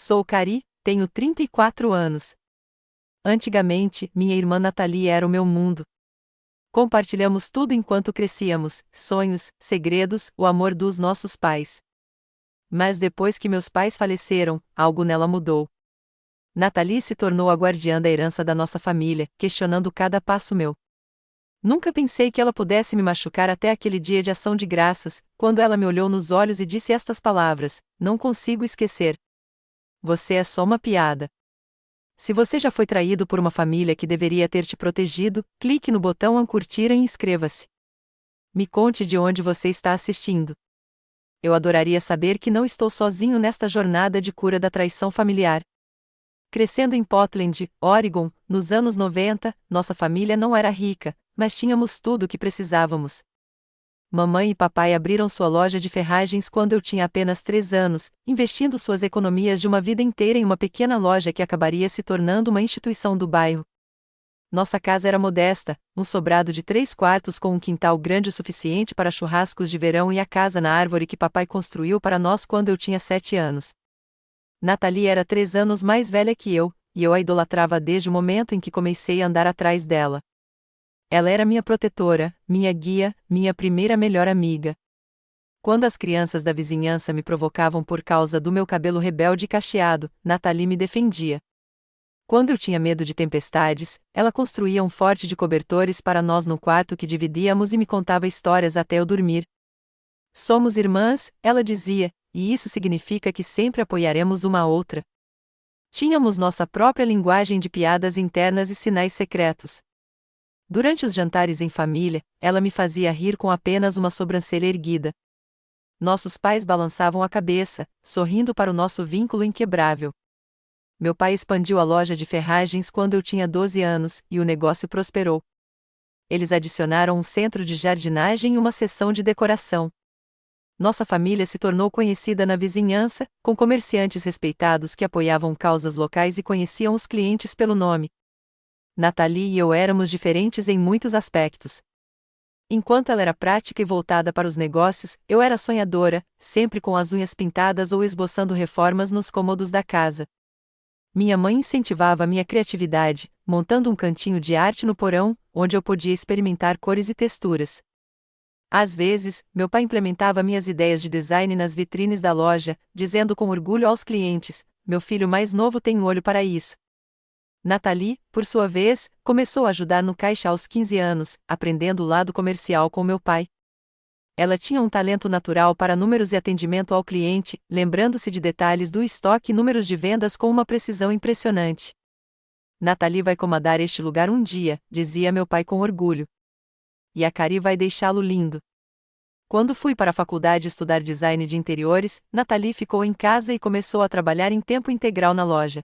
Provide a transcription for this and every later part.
Sou Cari, tenho 34 anos. Antigamente, minha irmã Nathalie era o meu mundo. Compartilhamos tudo enquanto crescíamos: sonhos, segredos, o amor dos nossos pais. Mas depois que meus pais faleceram, algo nela mudou. Nathalie se tornou a guardiã da herança da nossa família, questionando cada passo meu. Nunca pensei que ela pudesse me machucar até aquele dia de ação de graças, quando ela me olhou nos olhos e disse estas palavras: "Não consigo esquecer. Você é só uma piada." Se você já foi traído por uma família que deveria ter te protegido, clique no botão curtir e inscreva-se. Me conte de onde você está assistindo. Eu adoraria saber que não estou sozinho nesta jornada de cura da traição familiar. Crescendo em Portland, Oregon, nos anos 90, nossa família não era rica, mas tínhamos tudo o que precisávamos. Mamãe e papai abriram sua loja de ferragens quando eu tinha apenas 3 anos, investindo suas economias de uma vida inteira em uma pequena loja que acabaria se tornando uma instituição do bairro. Nossa casa era modesta, um sobrado de 3 quartos com um quintal grande o suficiente para churrascos de verão e a casa na árvore que papai construiu para nós quando eu tinha 7 anos. Nathalie era 3 anos mais velha que eu, e eu a idolatrava desde o momento em que comecei a andar atrás dela. Ela era minha protetora, minha guia, minha primeira melhor amiga. Quando as crianças da vizinhança me provocavam por causa do meu cabelo rebelde e cacheado, Nathalie me defendia. Quando eu tinha medo de tempestades, ela construía um forte de cobertores para nós no quarto que dividíamos e me contava histórias até eu dormir. Somos irmãs, ela dizia, e isso significa que sempre apoiaremos uma a outra. Tínhamos nossa própria linguagem de piadas internas e sinais secretos. Durante os jantares em família, ela me fazia rir com apenas uma sobrancelha erguida. Nossos pais balançavam a cabeça, sorrindo para o nosso vínculo inquebrável. Meu pai expandiu a loja de ferragens quando eu tinha 12 anos, e o negócio prosperou. Eles adicionaram um centro de jardinagem e uma seção de decoração. Nossa família se tornou conhecida na vizinhança, com comerciantes respeitados que apoiavam causas locais e conheciam os clientes pelo nome. Nathalie e eu éramos diferentes em muitos aspectos. Enquanto ela era prática e voltada para os negócios, eu era sonhadora, sempre com as unhas pintadas ou esboçando reformas nos cômodos da casa. Minha mãe incentivava a minha criatividade, montando um cantinho de arte no porão, onde eu podia experimentar cores e texturas. Às vezes, meu pai implementava minhas ideias de design nas vitrines da loja, dizendo com orgulho aos clientes: "Meu filho mais novo tem um olho para isso." Nathalie, por sua vez, começou a ajudar no caixa aos 15 anos, aprendendo o lado comercial com meu pai. Ela tinha um talento natural para números e atendimento ao cliente, lembrando-se de detalhes do estoque e números de vendas com uma precisão impressionante. "Nathalie vai comandar este lugar um dia", dizia meu pai com orgulho. "E a Cari vai deixá-lo lindo." Quando fui para a faculdade estudar design de interiores, Nathalie ficou em casa e começou a trabalhar em tempo integral na loja.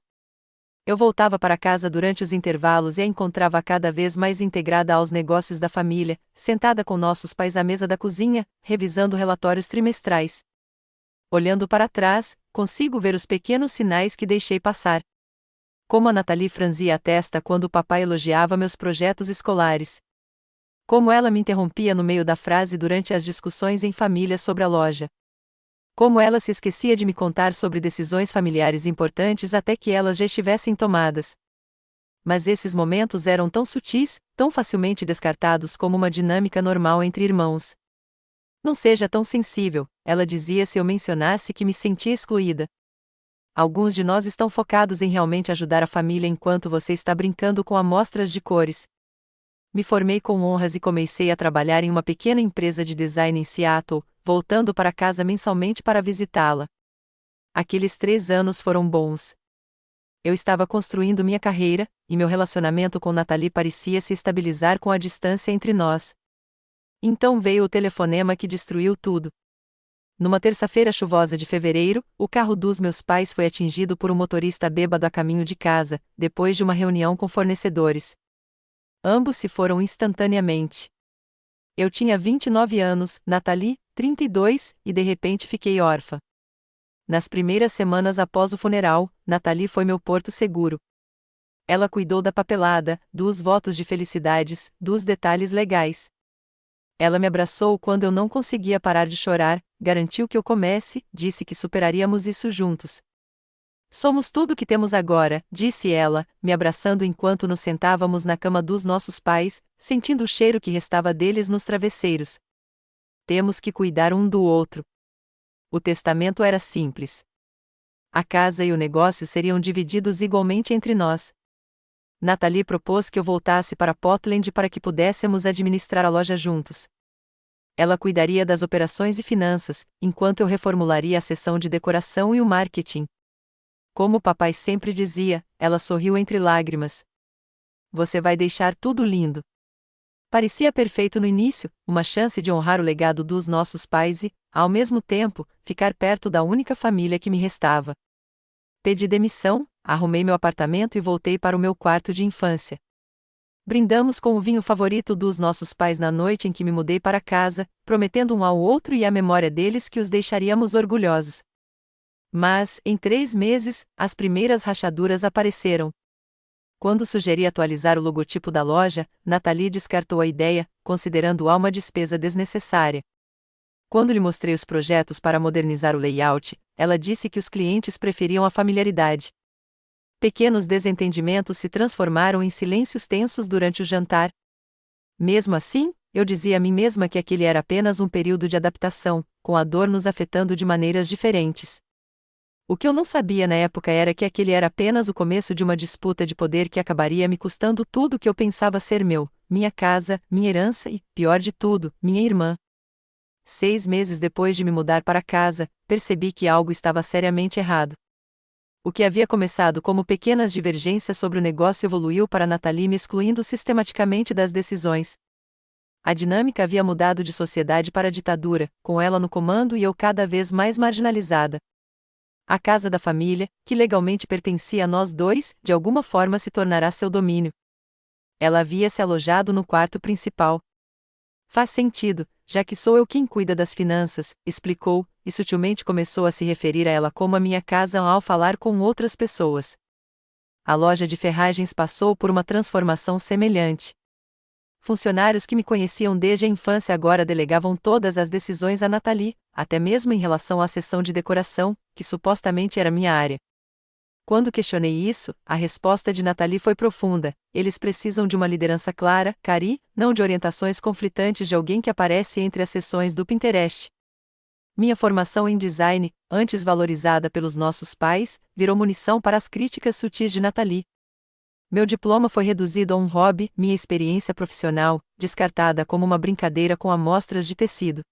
Eu voltava para casa durante os intervalos e a encontrava cada vez mais integrada aos negócios da família, sentada com nossos pais à mesa da cozinha, revisando relatórios trimestrais. Olhando para trás, consigo ver os pequenos sinais que deixei passar. Como a Nathalie franzia a testa quando o papai elogiava meus projetos escolares. Como ela me interrompia no meio da frase durante as discussões em família sobre a loja. Como ela se esquecia de me contar sobre decisões familiares importantes até que elas já estivessem tomadas. Mas esses momentos eram tão sutis, tão facilmente descartados como uma dinâmica normal entre irmãos. "Não seja tão sensível", ela dizia se eu mencionasse que me sentia excluída. "Alguns de nós estão focados em realmente ajudar a família enquanto você está brincando com amostras de cores." Me formei com honras e comecei a trabalhar em uma pequena empresa de design em Seattle, voltando para casa mensalmente para visitá-la. Aqueles 3 anos foram bons. Eu estava construindo minha carreira, e meu relacionamento com Nathalie parecia se estabilizar com a distância entre nós. Então veio o telefonema que destruiu tudo. Numa terça-feira chuvosa de fevereiro, o carro dos meus pais foi atingido por um motorista bêbado a caminho de casa, depois de uma reunião com fornecedores. Ambos se foram instantaneamente. Eu tinha 29 anos, Nathalie, 32, e de repente fiquei órfã. Nas primeiras semanas após o funeral, Nathalie foi meu porto seguro. Ela cuidou da papelada, dos votos de felicidades, dos detalhes legais. Ela me abraçou quando eu não conseguia parar de chorar, garantiu que eu comesse, disse que superaríamos isso juntos. Somos tudo que temos agora, disse ela, me abraçando enquanto nos sentávamos na cama dos nossos pais, sentindo o cheiro que restava deles nos travesseiros. Temos que cuidar um do outro. O testamento era simples. A casa e o negócio seriam divididos igualmente entre nós. Natalie propôs que eu voltasse para Portland para que pudéssemos administrar a loja juntos. Ela cuidaria das operações e finanças, enquanto eu reformularia a seção de decoração e o marketing. Como o papai sempre dizia, ela sorriu entre lágrimas. Você vai deixar tudo lindo. Parecia perfeito no início, uma chance de honrar o legado dos nossos pais e, ao mesmo tempo, ficar perto da única família que me restava. Pedi demissão, arrumei meu apartamento e voltei para o meu quarto de infância. Brindamos com o vinho favorito dos nossos pais na noite em que me mudei para casa, prometendo um ao outro e à memória deles que os deixaríamos orgulhosos. Mas, em 3 meses, as primeiras rachaduras apareceram. Quando sugeri atualizar o logotipo da loja, Natalie descartou a ideia, considerando-a uma despesa desnecessária. Quando lhe mostrei os projetos para modernizar o layout, ela disse que os clientes preferiam a familiaridade. Pequenos desentendimentos se transformaram em silêncios tensos durante o jantar. Mesmo assim, eu dizia a mim mesma que aquele era apenas um período de adaptação, com a dor nos afetando de maneiras diferentes. O que eu não sabia na época era que aquele era apenas o começo de uma disputa de poder que acabaria me custando tudo o que eu pensava ser meu, minha casa, minha herança e, pior de tudo, minha irmã. 6 meses depois de me mudar para casa, percebi que algo estava seriamente errado. O que havia começado como pequenas divergências sobre o negócio evoluiu para Natalie me excluindo sistematicamente das decisões. A dinâmica havia mudado de sociedade para ditadura, com ela no comando e eu cada vez mais marginalizada. A casa da família, que legalmente pertencia a nós dois, de alguma forma se tornará seu domínio. Ela havia se alojado no quarto principal. Faz sentido, já que sou eu quem cuida das finanças, explicou, e sutilmente começou a se referir a ela como a minha casa ao falar com outras pessoas. A loja de ferragens passou por uma transformação semelhante. Funcionários que me conheciam desde a infância agora delegavam todas as decisões a Natalie, até mesmo em relação à seção de decoração, que supostamente era minha área. Quando questionei isso, a resposta de Natalie foi profunda: eles precisam de uma liderança clara, Cari, não de orientações conflitantes de alguém que aparece entre as seções do Pinterest. Minha formação em design, antes valorizada pelos nossos pais, virou munição para as críticas sutis de Natalie. Meu diploma foi reduzido a um hobby, minha experiência profissional, descartada como uma brincadeira com amostras de tecido.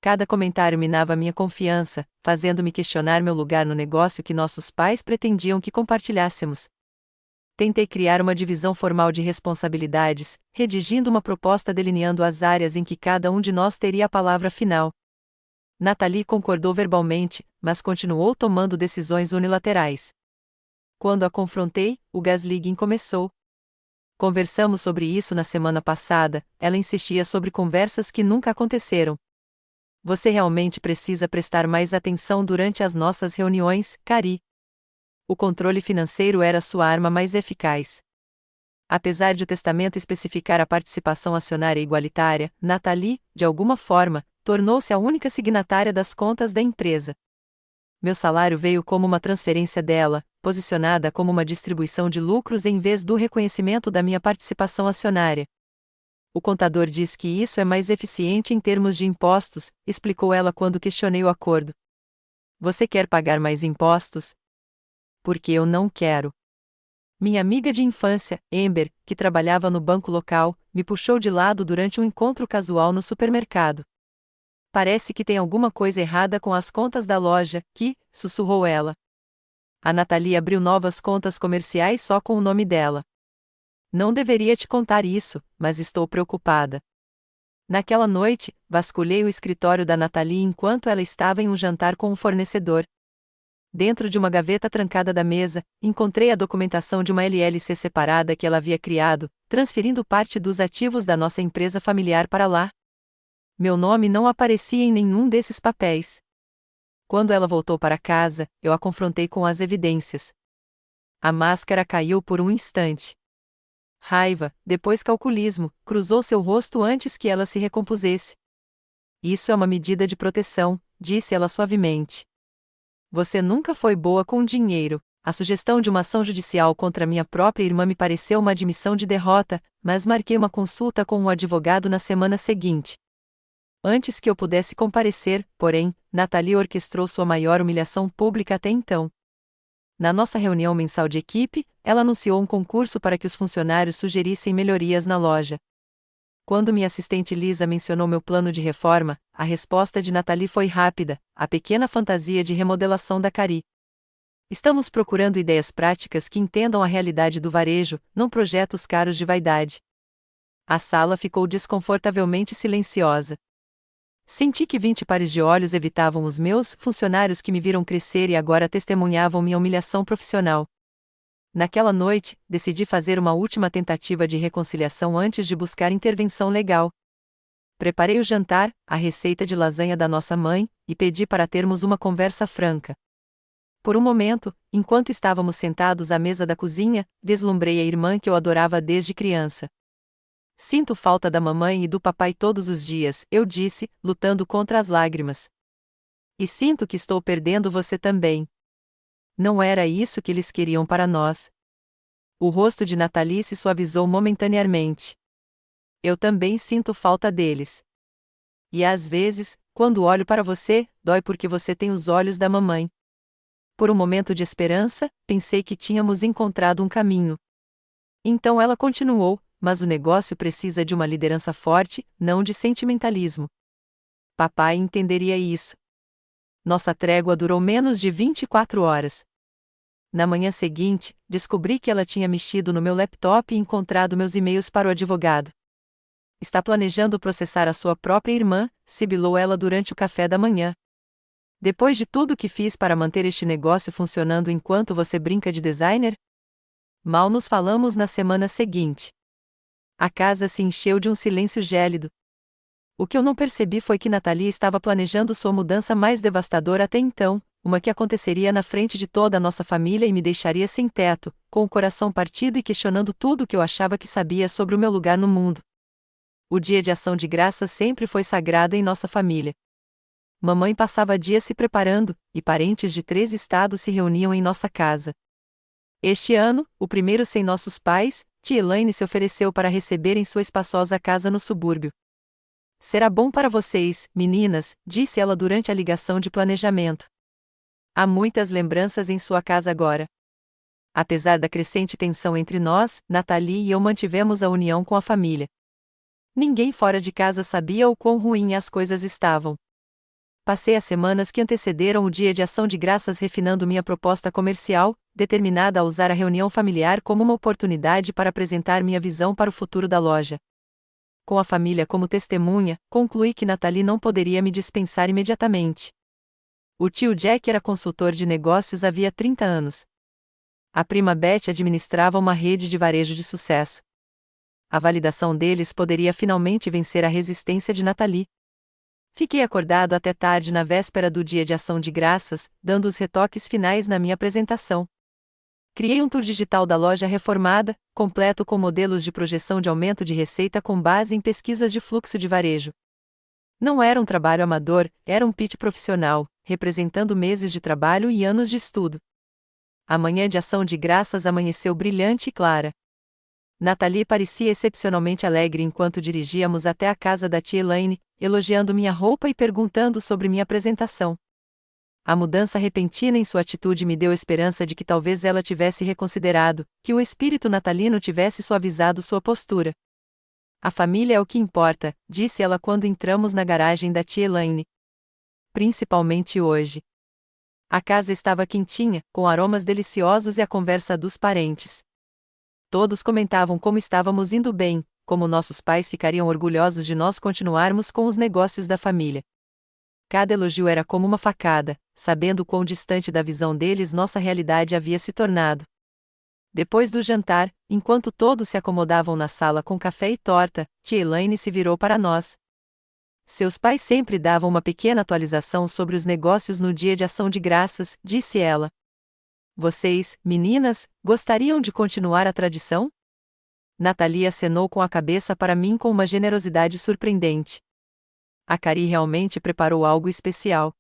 Cada comentário minava minha confiança, fazendo-me questionar meu lugar no negócio que nossos pais pretendiam que compartilhássemos. Tentei criar uma divisão formal de responsabilidades, redigindo uma proposta delineando as áreas em que cada um de nós teria a palavra final. Natalie concordou verbalmente, mas continuou tomando decisões unilaterais. Quando a confrontei, o gaslighting começou. Conversamos sobre isso na semana passada, ela insistia sobre conversas que nunca aconteceram. Você realmente precisa prestar mais atenção durante as nossas reuniões, Cari. O controle financeiro era sua arma mais eficaz. Apesar de o testamento especificar a participação acionária igualitária, Natalie, de alguma forma, tornou-se a única signatária das contas da empresa. Meu salário veio como uma transferência dela, posicionada como uma distribuição de lucros em vez do reconhecimento da minha participação acionária. O contador diz que isso é mais eficiente em termos de impostos, explicou ela quando questionei o acordo. Você quer pagar mais impostos? Porque eu não quero. Minha amiga de infância, Amber, que trabalhava no banco local, me puxou de lado durante um encontro casual no supermercado. Parece que tem alguma coisa errada com as contas da loja, sussurrou ela. A Natalie abriu novas contas comerciais só com o nome dela. Não deveria te contar isso, mas estou preocupada. Naquela noite, vasculhei o escritório da Natalie enquanto ela estava em um jantar com um fornecedor. Dentro de uma gaveta trancada da mesa, encontrei a documentação de uma LLC separada que ela havia criado, transferindo parte dos ativos da nossa empresa familiar para lá. Meu nome não aparecia em nenhum desses papéis. Quando ela voltou para casa, eu a confrontei com as evidências. A máscara caiu por um instante. Raiva, depois calculismo, cruzou seu rosto antes que ela se recompusesse. Isso é uma medida de proteção, disse ela suavemente. Você nunca foi boa com dinheiro. A sugestão de uma ação judicial contra minha própria irmã me pareceu uma admissão de derrota, mas marquei uma consulta com um advogado na semana seguinte. Antes que eu pudesse comparecer, porém, Nathalie orquestrou sua maior humilhação pública até então. Na nossa reunião mensal de equipe, ela anunciou um concurso para que os funcionários sugerissem melhorias na loja. Quando minha assistente Lisa mencionou meu plano de reforma, a resposta de Nathalie foi rápida: a pequena fantasia de remodelação da Cari. Estamos procurando ideias práticas que entendam a realidade do varejo, não projetos caros de vaidade. A sala ficou desconfortavelmente silenciosa. Senti que 20 pares de olhos evitavam os meus, funcionários que me viram crescer e agora testemunhavam minha humilhação profissional. Naquela noite, decidi fazer uma última tentativa de reconciliação antes de buscar intervenção legal. Preparei o jantar, a receita de lasanha da nossa mãe, e pedi para termos uma conversa franca. Por um momento, enquanto estávamos sentados à mesa da cozinha, deslumbrei a irmã que eu adorava desde criança. Sinto falta da mamãe e do papai todos os dias, eu disse, lutando contra as lágrimas. E sinto que estou perdendo você também. Não era isso que eles queriam para nós. O rosto de Nathalie se suavizou momentaneamente. Eu também sinto falta deles. E às vezes, quando olho para você, dói porque você tem os olhos da mamãe. Por um momento de esperança, pensei que tínhamos encontrado um caminho. Então ela continuou, mas o negócio precisa de uma liderança forte, não de sentimentalismo. Papai entenderia isso. Nossa trégua durou menos de 24 horas. Na manhã seguinte, descobri que ela tinha mexido no meu laptop e encontrado meus e-mails para o advogado. Está planejando processar a sua própria irmã, sibilou ela durante o café da manhã. Depois de tudo que fiz para manter este negócio funcionando enquanto você brinca de designer? Mal nos falamos na semana seguinte. A casa se encheu de um silêncio gélido. O que eu não percebi foi que Nathalie estava planejando sua mudança mais devastadora até então, uma que aconteceria na frente de toda a nossa família e me deixaria sem teto, com o coração partido e questionando tudo o que eu achava que sabia sobre o meu lugar no mundo. O dia de ação de graças sempre foi sagrado em nossa família. Mamãe passava dias se preparando, e parentes de 3 estados se reuniam em nossa casa. Este ano, o primeiro sem nossos pais, tia Elaine se ofereceu para receber em sua espaçosa casa no subúrbio. Será bom para vocês, meninas, disse ela durante a ligação de planejamento. Há muitas lembranças em sua casa agora. Apesar da crescente tensão entre nós, Nathalie e eu mantivemos a união com a família. Ninguém fora de casa sabia o quão ruim as coisas estavam. Passei as semanas que antecederam o dia de ação de graças refinando minha proposta comercial, determinada a usar a reunião familiar como uma oportunidade para apresentar minha visão para o futuro da loja. Com a família como testemunha, concluí que Nathalie não poderia me dispensar imediatamente. O tio Jack era consultor de negócios havia 30 anos. A prima Beth administrava uma rede de varejo de sucesso. A validação deles poderia finalmente vencer a resistência de Nathalie. Fiquei acordado até tarde na véspera do dia de ação de graças, dando os retoques finais na minha apresentação. Criei um tour digital da loja reformada, completo com modelos de projeção de aumento de receita com base em pesquisas de fluxo de varejo. Não era um trabalho amador, era um pitch profissional, representando meses de trabalho e anos de estudo. A manhã de ação de graças amanheceu brilhante e clara. Nathalie parecia excepcionalmente alegre enquanto dirigíamos até a casa da tia Elaine, elogiando minha roupa e perguntando sobre minha apresentação. A mudança repentina em sua atitude me deu esperança de que talvez ela tivesse reconsiderado, que o espírito natalino tivesse suavizado sua postura. A família é o que importa, disse ela quando entramos na garagem da tia Elaine. Principalmente hoje. A casa estava quentinha, com aromas deliciosos e a conversa dos parentes. Todos comentavam como estávamos indo bem, como nossos pais ficariam orgulhosos de nós continuarmos com os negócios da família. Cada elogio era como uma facada, sabendo quão distante da visão deles nossa realidade havia se tornado. Depois do jantar, enquanto todos se acomodavam na sala com café e torta, tia Elaine se virou para nós. Seus pais sempre davam uma pequena atualização sobre os negócios no dia de ação de graças, disse ela. Vocês, meninas, gostariam de continuar a tradição? Nathalie acenou com a cabeça para mim com uma generosidade surpreendente. A Cari realmente preparou algo especial.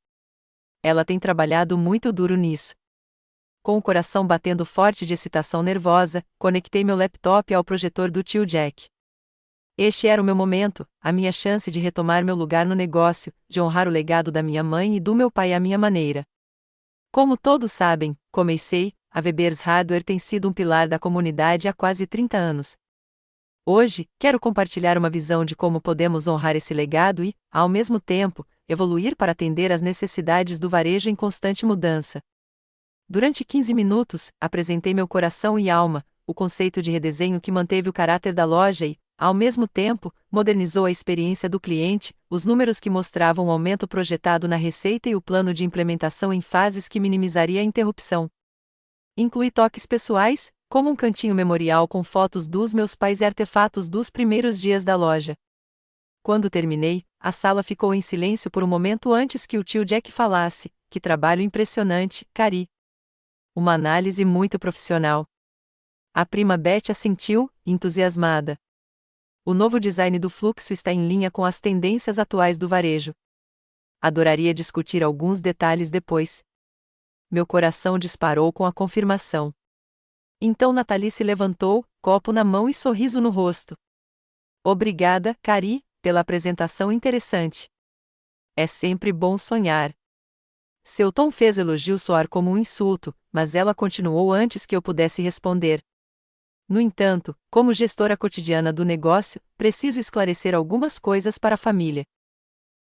Ela tem trabalhado muito duro nisso. Com o coração batendo forte de excitação nervosa, conectei meu laptop ao projetor do tio Jack. Este era o meu momento, a minha chance de retomar meu lugar no negócio, de honrar o legado da minha mãe e do meu pai à minha maneira. Como todos sabem, comecei, a Weber's Hardware tem sido um pilar da comunidade há quase 30 anos. Hoje, quero compartilhar uma visão de como podemos honrar esse legado e, ao mesmo tempo, evoluir para atender às necessidades do varejo em constante mudança. Durante 15 minutos, apresentei meu coração e alma, o conceito de redesenho que manteve o caráter da loja e, ao mesmo tempo, modernizou a experiência do cliente, os números que mostravam o aumento projetado na receita e o plano de implementação em fases que minimizaria a interrupção. Incluí toques pessoais, como um cantinho memorial com fotos dos meus pais e artefatos dos primeiros dias da loja. Quando terminei, a sala ficou em silêncio por um momento antes que o tio Jack falasse: "Que trabalho impressionante, Cari." Uma análise muito profissional. A prima Beth assentiu, entusiasmada. O novo design do fluxo está em linha com as tendências atuais do varejo. Adoraria discutir alguns detalhes depois. Meu coração disparou com a confirmação. Então Nathalie se levantou, copo na mão e sorriso no rosto. Obrigada, Cari, pela apresentação interessante. É sempre bom sonhar. Seu tom fez o elogio soar como um insulto, mas ela continuou antes que eu pudesse responder. No entanto, como gestora cotidiana do negócio, preciso esclarecer algumas coisas para a família.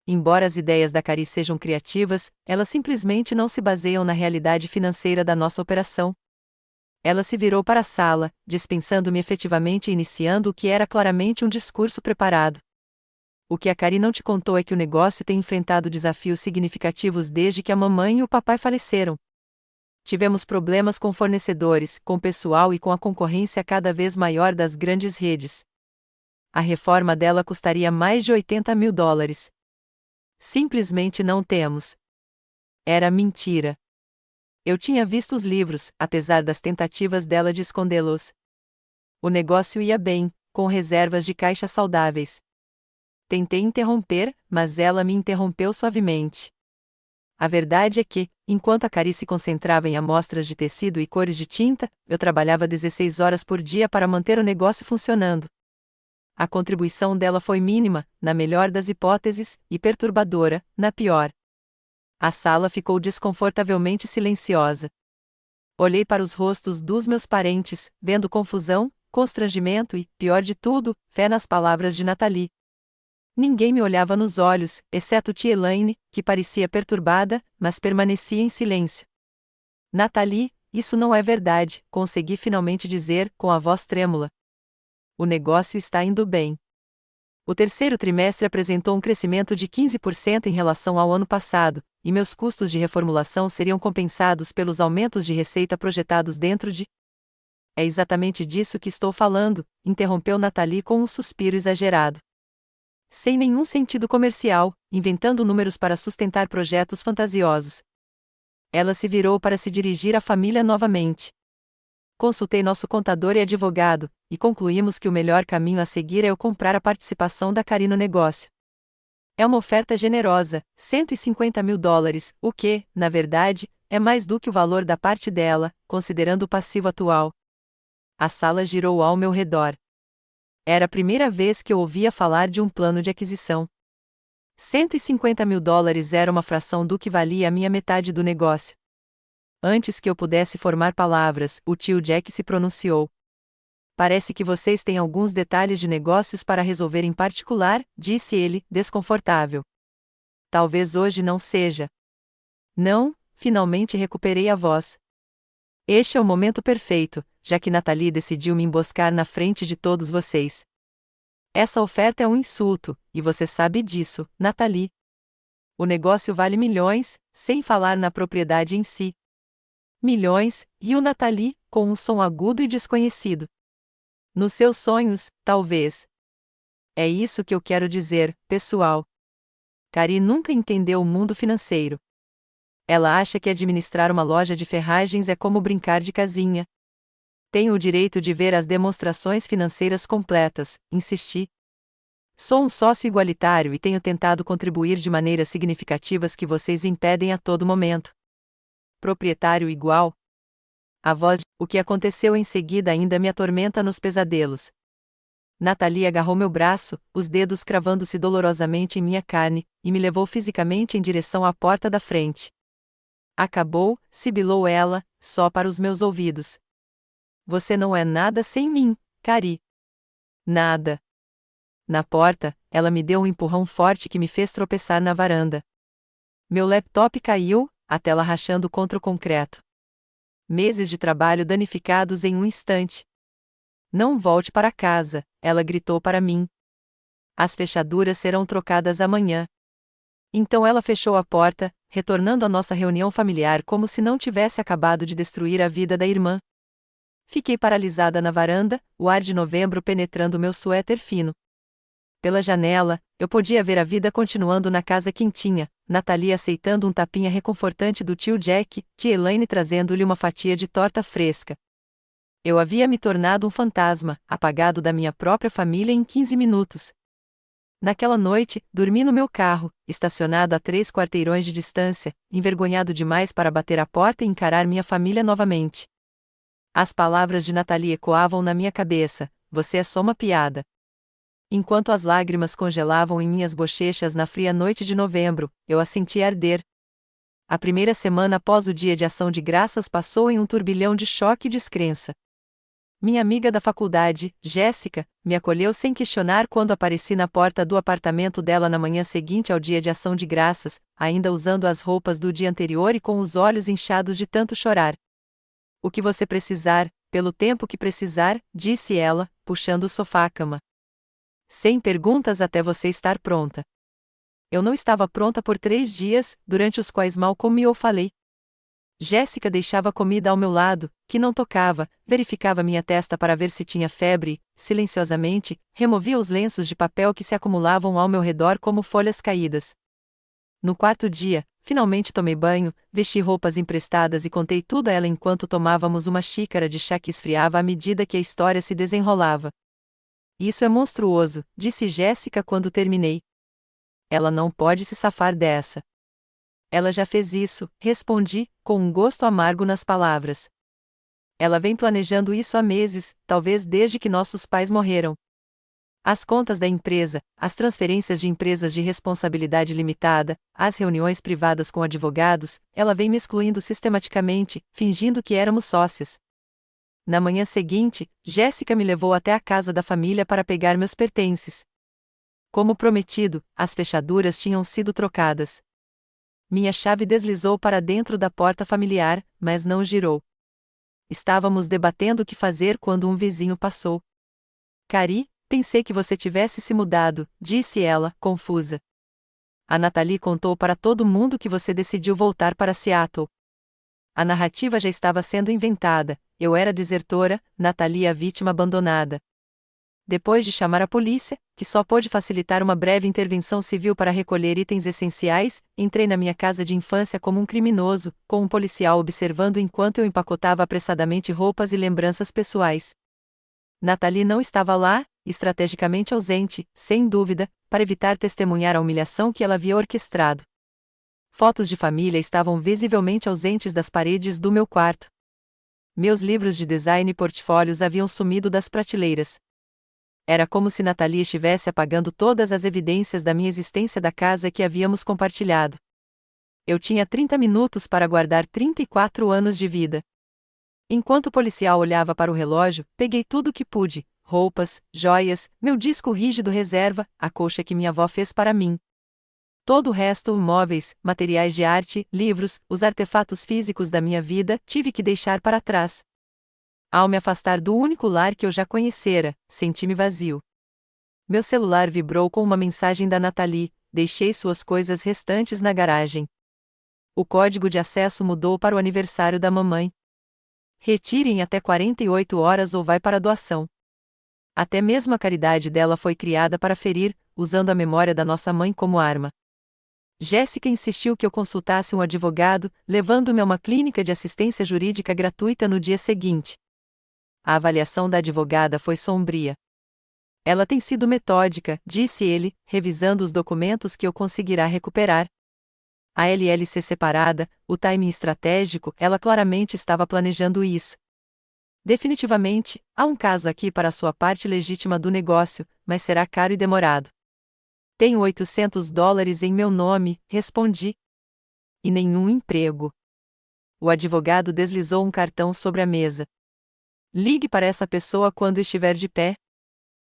Embora as ideias da Cari sejam criativas, elas simplesmente não se baseiam na realidade financeira da nossa operação. Ela se virou para a sala, dispensando-me efetivamente e iniciando o que era claramente um discurso preparado. O que a Cari não te contou é que o negócio tem enfrentado desafios significativos desde que a mamãe e o papai faleceram. Tivemos problemas com fornecedores, com pessoal e com a concorrência cada vez maior das grandes redes. A reforma dela custaria mais de $80 mil. Simplesmente não temos. Era mentira. Eu tinha visto os livros, apesar das tentativas dela de escondê-los. O negócio ia bem, com reservas de caixa saudáveis. Tentei interromper, mas ela me interrompeu suavemente. A verdade é que, enquanto a Cari se concentrava em amostras de tecido e cores de tinta, eu trabalhava 16 horas por dia para manter o negócio funcionando. A contribuição dela foi mínima, na melhor das hipóteses, e perturbadora, na pior. A sala ficou desconfortavelmente silenciosa. Olhei para os rostos dos meus parentes, vendo confusão, constrangimento e, pior de tudo, fé nas palavras de Nathalie. Ninguém me olhava nos olhos, exceto tia Elaine, que parecia perturbada, mas permanecia em silêncio. Nathalie, isso não é verdade, consegui finalmente dizer, com a voz trêmula. O negócio está indo bem. O terceiro trimestre apresentou um crescimento de 15% em relação ao ano passado, e meus custos de reformulação seriam compensados pelos aumentos de receita projetados dentro de... É exatamente disso que estou falando, interrompeu Nathalie com um suspiro exagerado. Sem nenhum sentido comercial, inventando números para sustentar projetos fantasiosos. Ela se virou para se dirigir à família novamente. Consultei nosso contador e advogado, e concluímos que o melhor caminho a seguir é eu comprar a participação da Cari no negócio. É uma oferta generosa, $150 mil, o que, na verdade, é mais do que o valor da parte dela, considerando o passivo atual. A sala girou ao meu redor. Era a primeira vez que eu ouvia falar de um plano de aquisição. $150 mil era uma fração do que valia a minha metade do negócio. Antes que eu pudesse formar palavras, o tio Jack se pronunciou. Parece que vocês têm alguns detalhes de negócios para resolver em particular, disse ele, desconfortável. Talvez hoje não seja. Não, finalmente recuperei a voz. Este é o momento perfeito, já que Nathalie decidiu me emboscar na frente de todos vocês. Essa oferta é um insulto, e você sabe disso, Nathalie. O negócio vale milhões, sem falar na propriedade em si. Milhões, riu Nathalie, com um som agudo e desconhecido. Nos seus sonhos, talvez. É isso que eu quero dizer, pessoal. Cari nunca entendeu o mundo financeiro. Ela acha que administrar uma loja de ferragens é como brincar de casinha. Tenho o direito de ver as demonstrações financeiras completas, insisti. Sou um sócio igualitário e tenho tentado contribuir de maneiras significativas que vocês impedem a todo momento. Proprietário igual. A voz, o que aconteceu em seguida ainda me atormenta nos pesadelos. Nathalie agarrou meu braço, os dedos cravando-se dolorosamente em minha carne, e me levou fisicamente em direção à porta da frente. Acabou, sibilou ela, só para os meus ouvidos. Você não é nada sem mim, Cari. Nada. Na porta, ela me deu um empurrão forte que me fez tropeçar na varanda. Meu laptop caiu, a tela rachando contra o concreto. Meses de trabalho danificados em um instante. Não volte para casa, ela gritou para mim. As fechaduras serão trocadas amanhã. Então ela fechou a porta, retornando à nossa reunião familiar como se não tivesse acabado de destruir a vida da irmã. Fiquei paralisada na varanda, o ar de novembro penetrando meu suéter fino. Pela janela, eu podia ver a vida continuando na casa quentinha, Nathalie aceitando um tapinha reconfortante do tio Jack, tia Elaine trazendo-lhe uma fatia de torta fresca. Eu havia me tornado um fantasma, apagado da minha própria família em 15 minutos. Naquela noite, dormi no meu carro, estacionado a 3 quarteirões de distância, envergonhado demais para bater a porta e encarar minha família novamente. As palavras de Nathalie ecoavam na minha cabeça: você é só uma piada. Enquanto as lágrimas congelavam em minhas bochechas na fria noite de novembro, eu as sentia arder. A primeira semana após o dia de ação de graças passou em um turbilhão de choque e descrença. Minha amiga da faculdade, Jéssica, me acolheu sem questionar quando apareci na porta do apartamento dela na manhã seguinte ao dia de ação de graças, ainda usando as roupas do dia anterior e com os olhos inchados de tanto chorar. O que você precisar, pelo tempo que precisar, disse ela, puxando o sofá-cama. Sem perguntas até você estar pronta. Eu não estava pronta por 3 dias, durante os quais mal comi ou falei. Jéssica deixava comida ao meu lado, que não tocava, verificava minha testa para ver se tinha febre, silenciosamente, removia os lenços de papel que se acumulavam ao meu redor como folhas caídas. No 4º dia, finalmente tomei banho, vesti roupas emprestadas e contei tudo a ela enquanto tomávamos uma xícara de chá que esfriava à medida que a história se desenrolava. Isso é monstruoso, disse Jéssica quando terminei. Ela não pode se safar dessa. Ela já fez isso, respondi, com um gosto amargo nas palavras. Ela vem planejando isso há meses, talvez desde que nossos pais morreram. As contas da empresa, as transferências de empresas de responsabilidade limitada, as reuniões privadas com advogados, ela vem me excluindo sistematicamente, fingindo que éramos sócias. Na manhã seguinte, Jéssica me levou até a casa da família para pegar meus pertences. Como prometido, as fechaduras tinham sido trocadas. Minha chave deslizou para dentro da porta familiar, mas não girou. Estávamos debatendo o que fazer quando um vizinho passou. Cari, pensei que você tivesse se mudado, disse ela, confusa. A Nathalie contou para todo mundo que você decidiu voltar para Seattle. A narrativa já estava sendo inventada, eu era desertora, Nathalie a vítima abandonada. Depois de chamar a polícia, que só pôde facilitar uma breve intervenção civil para recolher itens essenciais, entrei na minha casa de infância como um criminoso, com um policial observando enquanto eu empacotava apressadamente roupas e lembranças pessoais. Nathalie não estava lá, estrategicamente ausente, sem dúvida, para evitar testemunhar a humilhação que ela havia orquestrado. Fotos de família estavam visivelmente ausentes das paredes do meu quarto. Meus livros de design e portfólios haviam sumido das prateleiras. Era como se Nathalie estivesse apagando todas as evidências da minha existência da casa que havíamos compartilhado. Eu tinha 30 minutos para guardar 34 anos de vida. Enquanto o policial olhava para o relógio, peguei tudo o que pude: roupas, joias, meu disco rígido reserva, a colcha que minha avó fez para mim. Todo o resto, móveis, materiais de arte, livros, os artefatos físicos da minha vida, tive que deixar para trás. Ao me afastar do único lar que eu já conhecera, senti-me vazio. Meu celular vibrou com uma mensagem da Nathalie: deixei suas coisas restantes na garagem. O código de acesso mudou para o aniversário da mamãe. Retire em até 48 horas ou vai para doação. Até mesmo a caridade dela foi criada para ferir, usando a memória da nossa mãe como arma. Jéssica insistiu que eu consultasse um advogado, levando-me a uma clínica de assistência jurídica gratuita no dia seguinte. A avaliação da advogada foi sombria. Ela tem sido metódica, disse ele, revisando os documentos que eu conseguirá recuperar. A LLC separada, o timing estratégico, ela claramente estava planejando isso. Definitivamente, há um caso aqui para a sua parte legítima do negócio, mas será caro e demorado. Tenho $800 em meu nome, respondi. E nenhum emprego. O advogado deslizou um cartão sobre a mesa. Ligue para essa pessoa quando estiver de pé.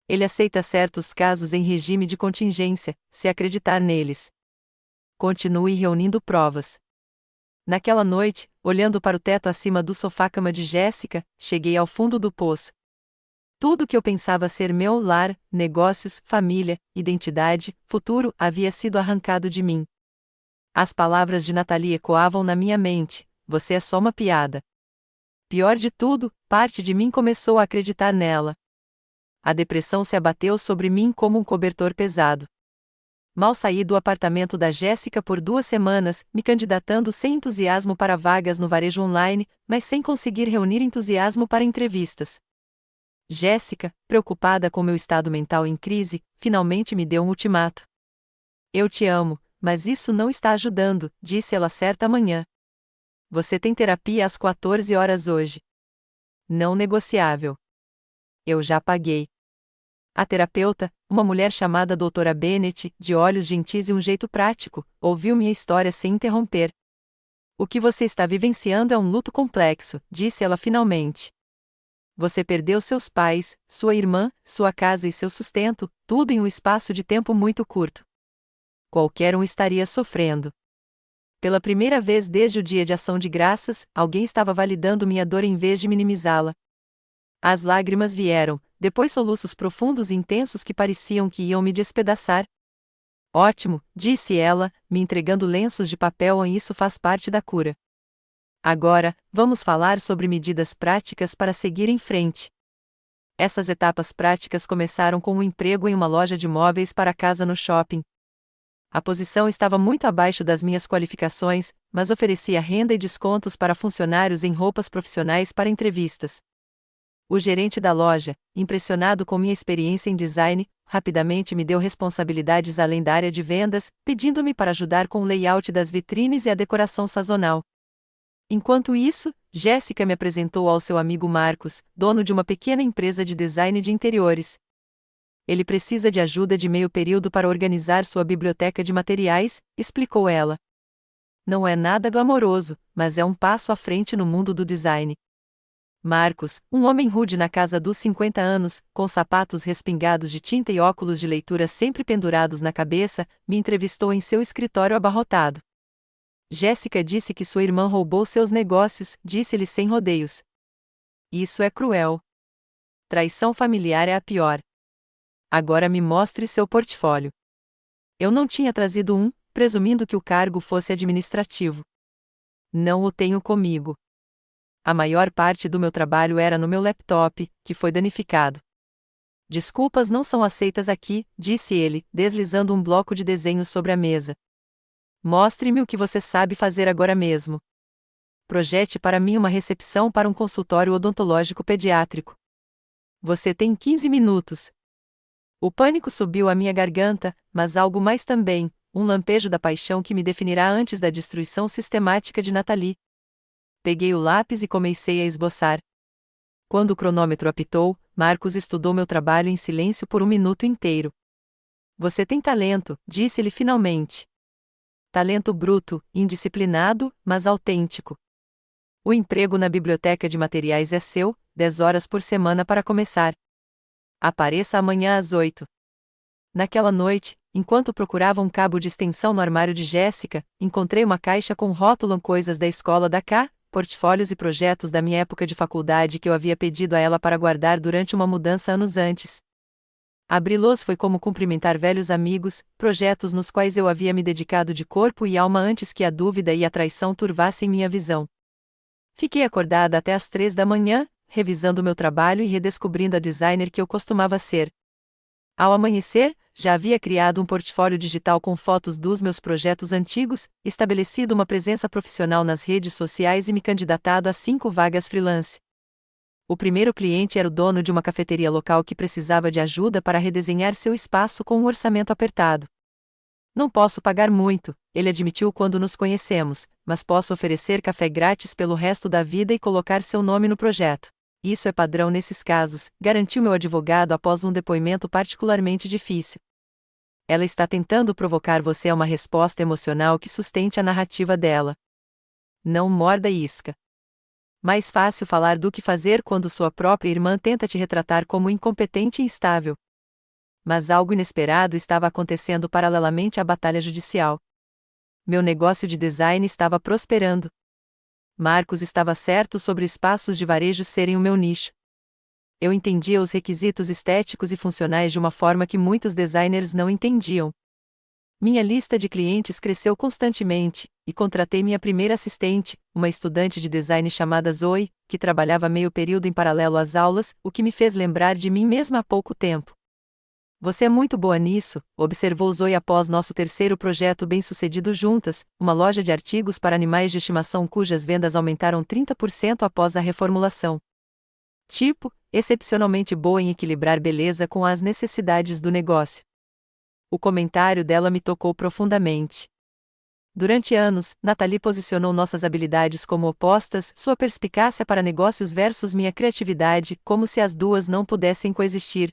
Ele aceita certos casos em regime de contingência, se acreditar neles. Continue reunindo provas. Naquela noite, olhando para o teto acima do sofá-cama de Jéssica, cheguei ao fundo do poço. Tudo que eu pensava ser meu lar, negócios, família, identidade, futuro, havia sido arrancado de mim. As palavras de Nathalie ecoavam na minha mente: você é só uma piada. Pior de tudo, parte de mim começou a acreditar nela. A depressão se abateu sobre mim como um cobertor pesado. Mal saí do apartamento da Jéssica por 2 semanas, me candidatando sem entusiasmo para vagas no varejo online, mas sem conseguir reunir entusiasmo para entrevistas. Jéssica, preocupada com meu estado mental em crise, finalmente me deu um ultimato. Eu te amo, mas isso não está ajudando, disse ela certa manhã. Você tem terapia às 14 horas hoje. Não negociável. Eu já paguei. A terapeuta, uma mulher chamada Doutora Bennett, de olhos gentis e um jeito prático, ouviu minha história sem interromper. O que você está vivenciando é um luto complexo, disse ela finalmente. Você perdeu seus pais, sua irmã, sua casa e seu sustento, tudo em um espaço de tempo muito curto. Qualquer um estaria sofrendo. Pela primeira vez desde o dia de ação de graças, alguém estava validando minha dor em vez de minimizá-la. As lágrimas vieram, depois soluços profundos e intensos que pareciam que iam me despedaçar. Ótimo, disse ela, me entregando lenços de papel, e isso faz parte da cura. Agora, vamos falar sobre medidas práticas para seguir em frente. Essas etapas práticas começaram com um emprego em uma loja de móveis para casa no shopping. A posição estava muito abaixo das minhas qualificações, mas oferecia renda e descontos para funcionários em roupas profissionais para entrevistas. O gerente da loja, impressionado com minha experiência em design, rapidamente me deu responsabilidades além da área de vendas, pedindo-me para ajudar com o layout das vitrines e a decoração sazonal. Enquanto isso, Jéssica me apresentou ao seu amigo Marcos, dono de uma pequena empresa de design de interiores. Ele precisa de ajuda de meio período para organizar sua biblioteca de materiais, explicou ela. Não é nada glamouroso, mas é um passo à frente no mundo do design. Marcos, um homem rude na casa dos 50 anos, com sapatos respingados de tinta e óculos de leitura sempre pendurados na cabeça, me entrevistou em seu escritório abarrotado. Jéssica disse que sua irmã roubou seus negócios, disse-lhe sem rodeios. Isso é cruel. Traição familiar é a pior. Agora me mostre seu portfólio. Eu não tinha trazido um, presumindo que o cargo fosse administrativo. Não o tenho comigo. A maior parte do meu trabalho era no meu laptop, que foi danificado. Desculpas não são aceitas aqui, disse ele, deslizando um bloco de desenho sobre a mesa. Mostre-me o que você sabe fazer agora mesmo. Projete para mim uma recepção para um consultório odontológico pediátrico. Você tem 15 minutos. O pânico subiu à minha garganta, mas algo mais também, um lampejo da paixão que me definirá antes da destruição sistemática de Nathalie. Peguei o lápis e comecei a esboçar. Quando o cronômetro apitou, Marcos estudou meu trabalho em silêncio por 1 minuto inteiro. Você tem talento, disse-ele finalmente. Talento bruto, indisciplinado, mas autêntico. O emprego na biblioteca de materiais é seu, 10 horas por semana para começar. Apareça amanhã às 8. Naquela noite, enquanto procurava um cabo de extensão no armário de Jéssica, encontrei uma caixa com rótulo coisas da escola da K, portfólios e projetos da minha época de faculdade que eu havia pedido a ela para guardar durante uma mudança anos antes. Abri-los foi como cumprimentar velhos amigos, projetos nos quais eu havia me dedicado de corpo e alma antes que a dúvida e a traição turvassem minha visão. Fiquei acordada até às 3 da manhã, revisando meu trabalho e redescobrindo a designer que eu costumava ser. Ao amanhecer, já havia criado um portfólio digital com fotos dos meus projetos antigos, estabelecido uma presença profissional nas redes sociais e me candidatado a 5 vagas freelance. O primeiro cliente era o dono de uma cafeteria local que precisava de ajuda para redesenhar seu espaço com um orçamento apertado. Não posso pagar muito, ele admitiu quando nos conhecemos, mas posso oferecer café grátis pelo resto da vida e colocar seu nome no projeto. Isso é padrão nesses casos, garantiu meu advogado após um depoimento particularmente difícil. Ela está tentando provocar você a uma resposta emocional que sustente a narrativa dela. Não morda isca. Mais fácil falar do que fazer quando sua própria irmã tenta te retratar como incompetente e instável. Mas algo inesperado estava acontecendo paralelamente à batalha judicial. Meu negócio de design estava prosperando. Marcos estava certo sobre espaços de varejo serem o meu nicho. Eu entendia os requisitos estéticos e funcionais de uma forma que muitos designers não entendiam. Minha lista de clientes cresceu constantemente, e contratei minha primeira assistente, uma estudante de design chamada Zoe, que trabalhava meio período em paralelo às aulas, o que me fez lembrar de mim mesma há pouco tempo. Você é muito boa nisso, observou Zoe após nosso terceiro projeto bem-sucedido juntas, uma loja de artigos para animais de estimação cujas vendas aumentaram 30% após a reformulação. Tipo, excepcionalmente boa em equilibrar beleza com as necessidades do negócio. O comentário dela me tocou profundamente. Durante anos, Nathalie posicionou nossas habilidades como opostas, sua perspicácia para negócios versus minha criatividade, como se as duas não pudessem coexistir.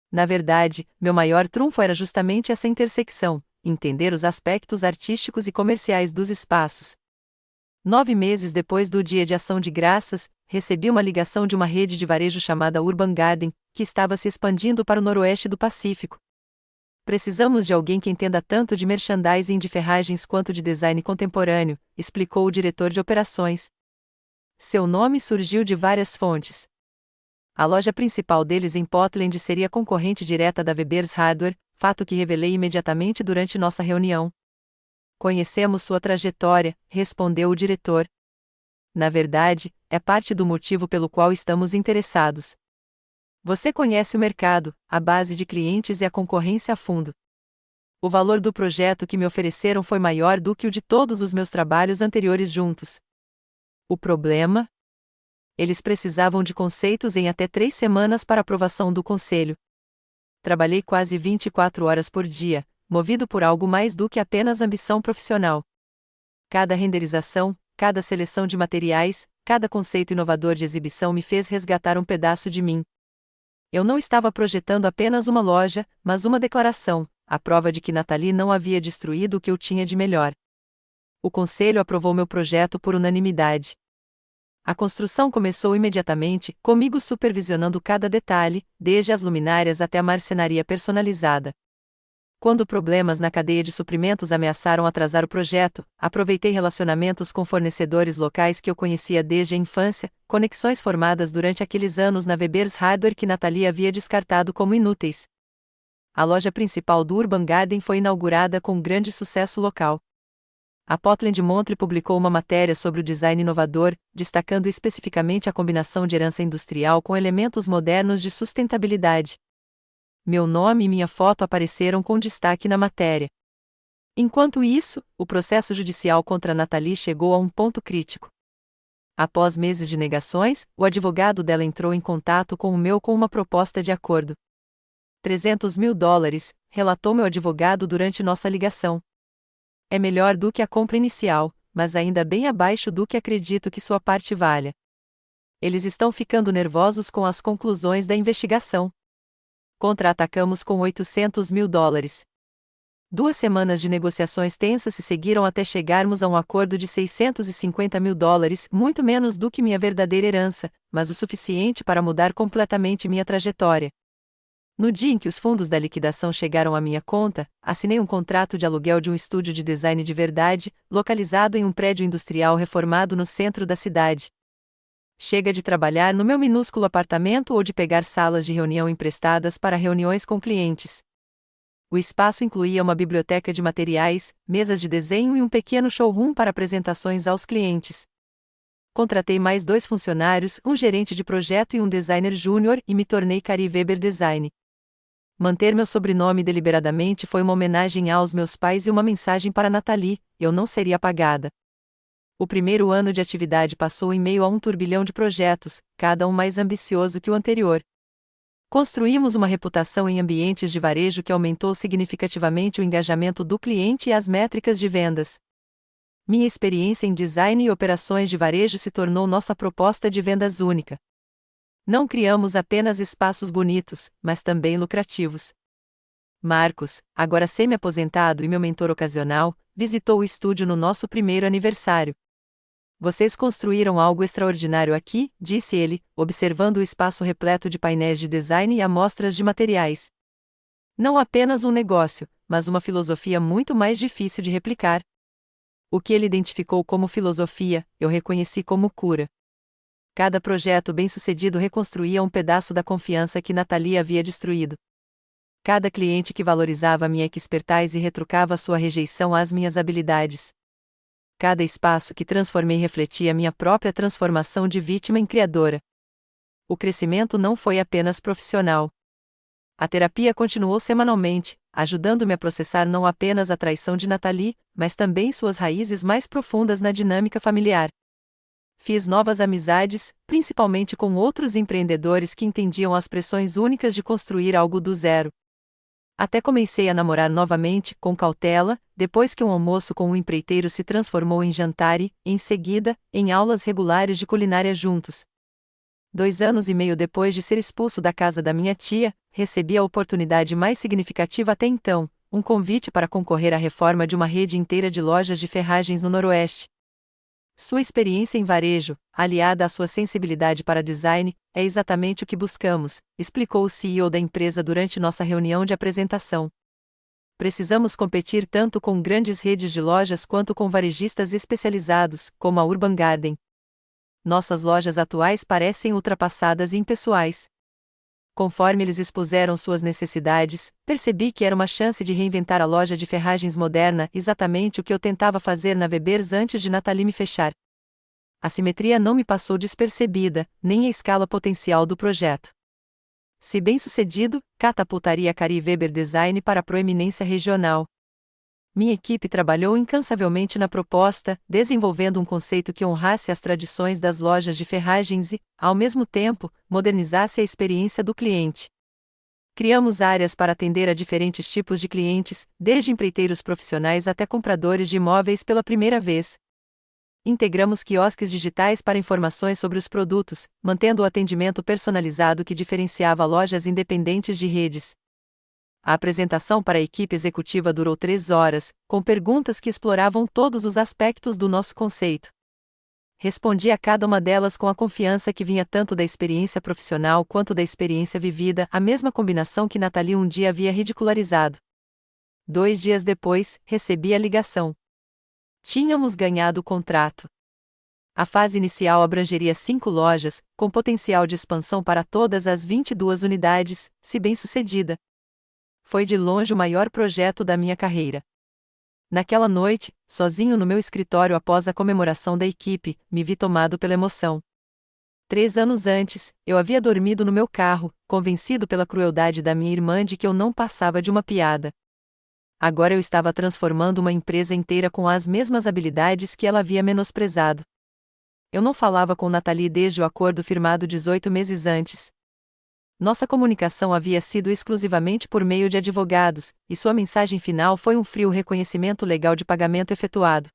Na verdade, meu maior trunfo era justamente essa intersecção, entender os aspectos artísticos e comerciais dos espaços. 9 meses depois do Dia de Ação de Graças, recebi uma ligação de uma rede de varejo chamada Urban Garden, que estava se expandindo para o noroeste do Pacífico. Precisamos de alguém que entenda tanto de merchandising de ferragens quanto de design contemporâneo, explicou o diretor de operações. Seu nome surgiu de várias fontes. A loja principal deles em Portland seria concorrente direta da Weber's Hardware, fato que revelei imediatamente durante nossa reunião. Conhecemos sua trajetória, respondeu o diretor. Na verdade, é parte do motivo pelo qual estamos interessados. Você conhece o mercado, a base de clientes e a concorrência a fundo. O valor do projeto que me ofereceram foi maior do que o de todos os meus trabalhos anteriores juntos. O problema? Eles precisavam de conceitos em até 3 semanas para aprovação do conselho. Trabalhei quase 24 horas por dia, movido por algo mais do que apenas ambição profissional. Cada renderização, cada seleção de materiais, cada conceito inovador de exibição me fez resgatar um pedaço de mim. Eu não estava projetando apenas uma loja, mas uma declaração, a prova de que Nathalie não havia destruído o que eu tinha de melhor. O conselho aprovou meu projeto por unanimidade. A construção começou imediatamente, comigo supervisionando cada detalhe, desde as luminárias até a marcenaria personalizada. Quando problemas na cadeia de suprimentos ameaçaram atrasar o projeto, aproveitei relacionamentos com fornecedores locais que eu conhecia desde a infância, conexões formadas durante aqueles anos na Weber's Hardware que Nathalie havia descartado como inúteis. A loja principal do Urban Garden foi inaugurada com grande sucesso local. A Portland Monthly publicou uma matéria sobre o design inovador, destacando especificamente a combinação de herança industrial com elementos modernos de sustentabilidade. Meu nome e minha foto apareceram com destaque na matéria. Enquanto isso, o processo judicial contra Nathalie chegou a um ponto crítico. Após meses de negações, o advogado dela entrou em contato com o meu com uma proposta de acordo. $300 mil, relatou meu advogado durante nossa ligação. É melhor do que a compra inicial, mas ainda bem abaixo do que acredito que sua parte valha. Eles estão ficando nervosos com as conclusões da investigação. Contra-atacamos com $800 mil. 2 semanas de negociações tensas se seguiram até chegarmos a um acordo de $650 mil, muito menos do que minha verdadeira herança, mas o suficiente para mudar completamente minha trajetória. No dia em que os fundos da liquidação chegaram à minha conta, assinei um contrato de aluguel de um estúdio de design de verdade, localizado em um prédio industrial reformado no centro da cidade. Chega de trabalhar no meu minúsculo apartamento ou de pegar salas de reunião emprestadas para reuniões com clientes. O espaço incluía uma biblioteca de materiais, mesas de desenho e um pequeno showroom para apresentações aos clientes. Contratei mais 2 funcionários, um gerente de projeto e um designer júnior e me tornei Cari Weber Design. Manter meu sobrenome deliberadamente foi uma homenagem aos meus pais e uma mensagem para Nathalie: eu não seria apagada. O primeiro ano de atividade passou em meio a um turbilhão de projetos, cada um mais ambicioso que o anterior. Construímos uma reputação em ambientes de varejo que aumentou significativamente o engajamento do cliente e as métricas de vendas. Minha experiência em design e operações de varejo se tornou nossa proposta de vendas única. Não criamos apenas espaços bonitos, mas também lucrativos. Marcos, agora semi-aposentado e meu mentor ocasional, visitou o estúdio no nosso primeiro aniversário. Vocês construíram algo extraordinário aqui, disse ele, observando o espaço repleto de painéis de design e amostras de materiais. Não apenas um negócio, mas uma filosofia muito mais difícil de replicar. O que ele identificou como filosofia, eu reconheci como cura. Cada projeto bem-sucedido reconstruía um pedaço da confiança que Nathalie havia destruído. Cada cliente que valorizava minha expertise retrucava sua rejeição às minhas habilidades. Cada espaço que transformei refletia minha própria transformação de vítima em criadora. O crescimento não foi apenas profissional. A terapia continuou semanalmente, ajudando-me a processar não apenas a traição de Nathalie, mas também suas raízes mais profundas na dinâmica familiar. Fiz novas amizades, principalmente com outros empreendedores que entendiam as pressões únicas de construir algo do zero. Até comecei a namorar novamente, com cautela, depois que um almoço com um empreiteiro se transformou em jantar e, em seguida, em aulas regulares de culinária juntos. 2 anos e meio depois de ser expulso da casa da minha tia, recebi a oportunidade mais significativa até então, um convite para concorrer à reforma de uma rede inteira de lojas de ferragens no Noroeste. Sua experiência em varejo, aliada à sua sensibilidade para design, é exatamente o que buscamos, explicou o CEO da empresa durante nossa reunião de apresentação. Precisamos competir tanto com grandes redes de lojas quanto com varejistas especializados, como a Urban Garden. Nossas lojas atuais parecem ultrapassadas e impessoais. Conforme eles expuseram suas necessidades, percebi que era uma chance de reinventar a loja de ferragens moderna, exatamente o que eu tentava fazer na Weber's antes de Nathalie me fechar. A simetria não me passou despercebida, nem a escala potencial do projeto. Se bem-sucedido, catapultaria a Cari Weber Design para a proeminência regional. Minha equipe trabalhou incansavelmente na proposta, desenvolvendo um conceito que honrasse as tradições das lojas de ferragens e, ao mesmo tempo, modernizasse a experiência do cliente. Criamos áreas para atender a diferentes tipos de clientes, desde empreiteiros profissionais até compradores de imóveis pela primeira vez. Integramos quiosques digitais para informações sobre os produtos, mantendo o atendimento personalizado que diferenciava lojas independentes de redes. A apresentação para a equipe executiva durou 3 horas, com perguntas que exploravam todos os aspectos do nosso conceito. Respondi a cada uma delas com a confiança que vinha tanto da experiência profissional quanto da experiência vivida, a mesma combinação que Nathalie um dia havia ridicularizado. 2 dias depois, recebi a ligação. Tínhamos ganhado o contrato. A fase inicial abrangeria 5 lojas, com potencial de expansão para todas as 22 unidades, se bem-sucedida. Foi de longe o maior projeto da minha carreira. Naquela noite, sozinho no meu escritório após a comemoração da equipe, me vi tomado pela emoção. 3 anos antes, eu havia dormido no meu carro, convencido pela crueldade da minha irmã de que eu não passava de uma piada. Agora eu estava transformando uma empresa inteira com as mesmas habilidades que ela havia menosprezado. Eu não falava com Nathalie desde o acordo firmado 18 meses antes. Nossa comunicação havia sido exclusivamente por meio de advogados, e sua mensagem final foi um frio reconhecimento legal de pagamento efetuado.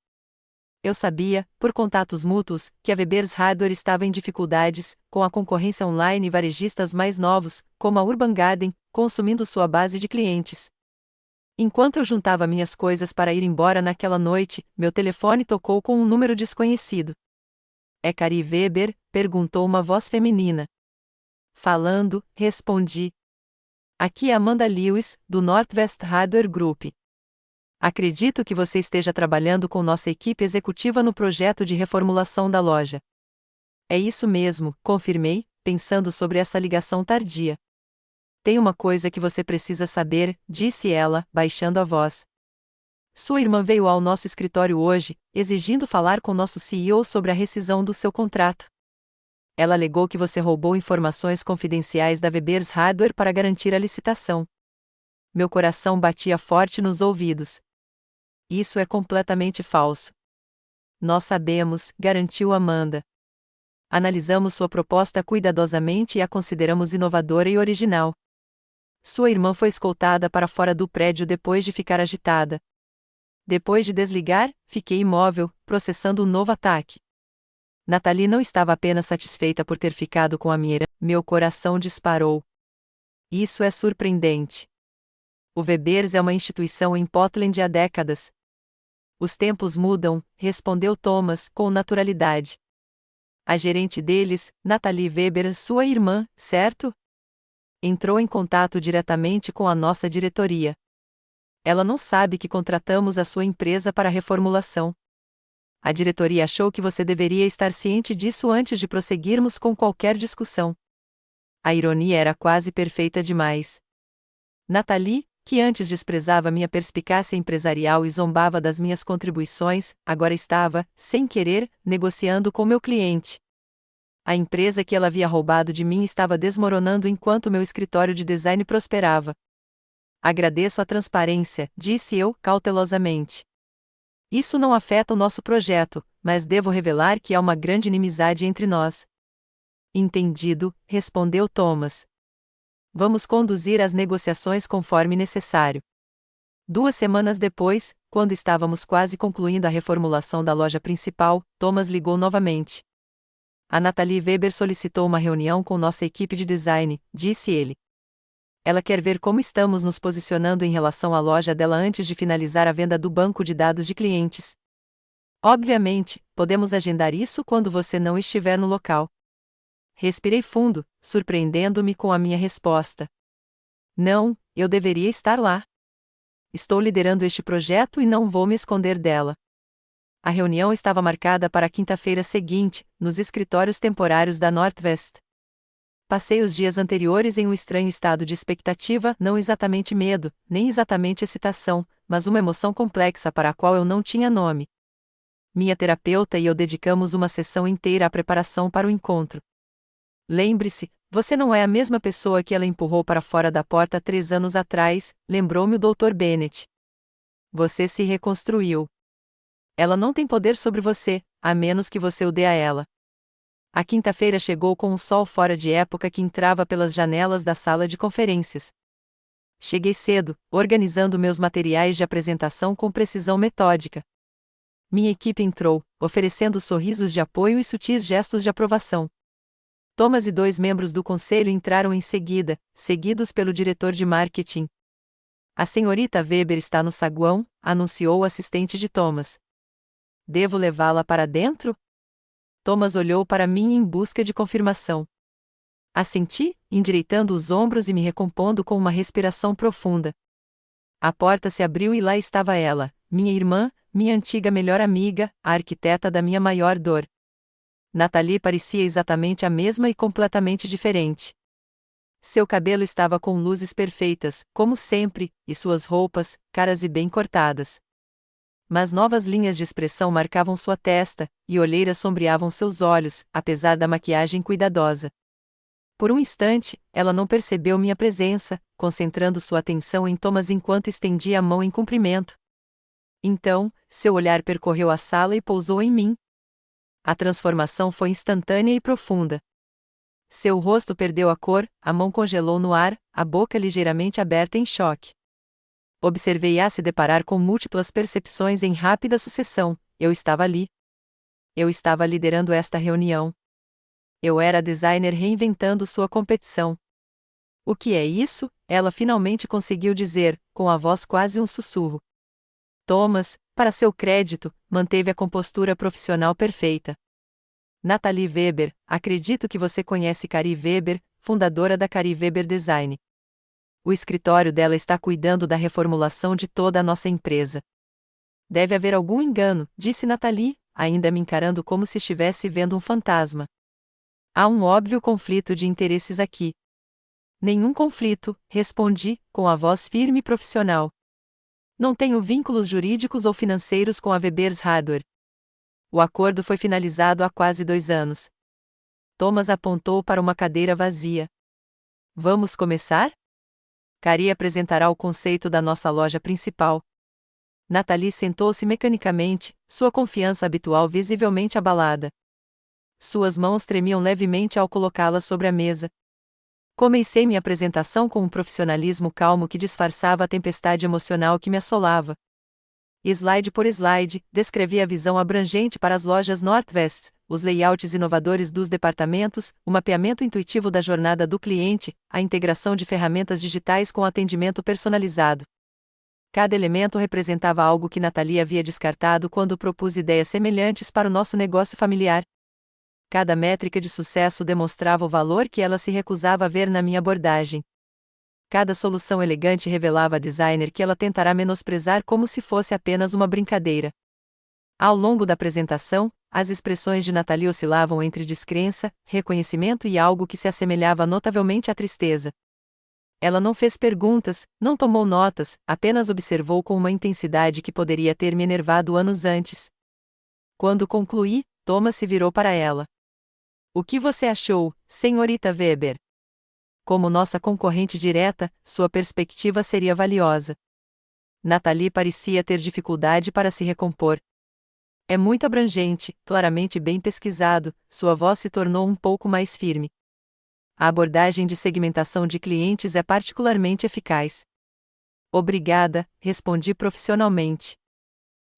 Eu sabia, por contatos mútuos, que a Weber's Hardware estava em dificuldades, com a concorrência online e varejistas mais novos, como a Urban Garden, consumindo sua base de clientes. Enquanto eu juntava minhas coisas para ir embora naquela noite, meu telefone tocou com um número desconhecido. "É Cari Weber?", perguntou uma voz feminina. Falando, respondi. "Aqui é Amanda Lewis, do Northwest Hardware Group. Acredito que você esteja trabalhando com nossa equipe executiva no projeto de reformulação da loja." "É isso mesmo", confirmei, pensando sobre essa ligação tardia. "Tem uma coisa que você precisa saber", disse ela, baixando a voz. "Sua irmã veio ao nosso escritório hoje, exigindo falar com nosso CEO sobre a rescisão do seu contrato. Ela alegou que você roubou informações confidenciais da Weber's Hardware para garantir a licitação." Meu coração batia forte nos ouvidos. Isso é completamente falso. Nós sabemos, garantiu Amanda. Analisamos sua proposta cuidadosamente e a consideramos inovadora e original. Sua irmã foi escoltada para fora do prédio depois de ficar agitada. Depois de desligar, fiquei imóvel, processando um novo ataque. Nathalie não estava apenas satisfeita por ter ficado com a minha herança, meu coração disparou. Isso é surpreendente. O Webers é uma instituição em Portland há décadas. Os tempos mudam, respondeu Thomas, com naturalidade. A gerente deles, Nathalie Weber, sua irmã, certo? Entrou em contato diretamente com a nossa diretoria. Ela não sabe que contratamos a sua empresa para a reformulação. A diretoria achou que você deveria estar ciente disso antes de prosseguirmos com qualquer discussão. A ironia era quase perfeita demais. Nathalie, que antes desprezava minha perspicácia empresarial e zombava das minhas contribuições, agora estava, sem querer, negociando com meu cliente. A empresa que ela havia roubado de mim estava desmoronando enquanto meu escritório de design prosperava. Agradeço a transparência, disse eu, cautelosamente. Isso não afeta o nosso projeto, mas devo revelar que há uma grande inimizade entre nós. Entendido, respondeu Thomas. Vamos conduzir as negociações conforme necessário. 2 semanas depois, quando estávamos quase concluindo a reformulação da loja principal, Thomas ligou novamente. A Nathalie Weber solicitou uma reunião com nossa equipe de design, disse ele. Ela quer ver como estamos nos posicionando em relação à loja dela antes de finalizar a venda do banco de dados de clientes. Obviamente, podemos agendar isso quando você não estiver no local. Respirei fundo, surpreendendo-me com a minha resposta. Não, eu deveria estar lá. Estou liderando este projeto e não vou me esconder dela. A reunião estava marcada para a quinta-feira seguinte, nos escritórios temporários da Northwest. Passei os dias anteriores em um estranho estado de expectativa, não exatamente medo, nem exatamente excitação, mas uma emoção complexa para a qual eu não tinha nome. Minha terapeuta e eu dedicamos uma sessão inteira à preparação para o encontro. Lembre-se, você não é a mesma pessoa que ela empurrou para fora da porta 3 anos atrás, lembrou-me o Dr. Bennett. Você se reconstruiu. Ela não tem poder sobre você, a menos que você o dê a ela. A quinta-feira chegou com um sol fora de época que entrava pelas janelas da sala de conferências. Cheguei cedo, organizando meus materiais de apresentação com precisão metódica. Minha equipe entrou, oferecendo sorrisos de apoio e sutis gestos de aprovação. Thomas e 2 membros do conselho entraram em seguida, seguidos pelo diretor de marketing. A senhorita Weber está no saguão, anunciou o assistente de Thomas. Devo levá-la para dentro? Thomas olhou para mim em busca de confirmação. Assenti, endireitando os ombros e me recompondo com uma respiração profunda. A porta se abriu e lá estava ela, minha irmã, minha antiga melhor amiga, a arquiteta da minha maior dor. Nathalie parecia exatamente a mesma e completamente diferente. Seu cabelo estava com luzes perfeitas, como sempre, e suas roupas, caras e bem cortadas. Mas novas linhas de expressão marcavam sua testa, e olheiras sombreavam seus olhos, apesar da maquiagem cuidadosa. Por um instante, ela não percebeu minha presença, concentrando sua atenção em Thomas enquanto estendia a mão em cumprimento. Então, seu olhar percorreu a sala e pousou em mim. A transformação foi instantânea e profunda. Seu rosto perdeu a cor, a mão congelou no ar, a boca ligeiramente aberta em choque. Observei-a se deparar com múltiplas percepções em rápida sucessão. Eu estava ali. Eu estava liderando esta reunião. Eu era a designer reinventando sua competição. O que é isso? Ela finalmente conseguiu dizer, com a voz quase um sussurro. Thomas, para seu crédito, manteve a compostura profissional perfeita. Nathalie Weber, acredito que você conhece Cari Weber, fundadora da Cari Weber Design. O escritório dela está cuidando da reformulação de toda a nossa empresa. Deve haver algum engano, disse Nathalie, ainda me encarando como se estivesse vendo um fantasma. Há um óbvio conflito de interesses aqui. Nenhum conflito, respondi, com a voz firme e profissional. Não tenho vínculos jurídicos ou financeiros com a Weber's Hardware. O acordo foi finalizado há quase 2 anos. Thomas apontou para uma cadeira vazia. Vamos começar? Cari apresentará o conceito da nossa loja principal. Nathalie sentou-se mecanicamente, sua confiança habitual visivelmente abalada. Suas mãos tremiam levemente ao colocá-las sobre a mesa. Comecei minha apresentação com um profissionalismo calmo que disfarçava a tempestade emocional que me assolava. Slide por slide, descrevi a visão abrangente para as lojas Northwest, os layouts inovadores dos departamentos, o mapeamento intuitivo da jornada do cliente, a integração de ferramentas digitais com atendimento personalizado. Cada elemento representava algo que Nathalie havia descartado quando propus ideias semelhantes para o nosso negócio familiar. Cada métrica de sucesso demonstrava o valor que ela se recusava a ver na minha abordagem. Cada solução elegante revelava a designer que ela tentará menosprezar como se fosse apenas uma brincadeira. Ao longo da apresentação, as expressões de Nathalie oscilavam entre descrença, reconhecimento e algo que se assemelhava notavelmente à tristeza. Ela não fez perguntas, não tomou notas, apenas observou com uma intensidade que poderia ter me enervado anos antes. Quando concluí, Thomas se virou para ela. O que você achou, senhorita Weber? Como nossa concorrente direta, sua perspectiva seria valiosa. Nathalie parecia ter dificuldade para se recompor. É muito abrangente, claramente bem pesquisado, sua voz se tornou um pouco mais firme. A abordagem de segmentação de clientes é particularmente eficaz. Obrigada, respondi profissionalmente.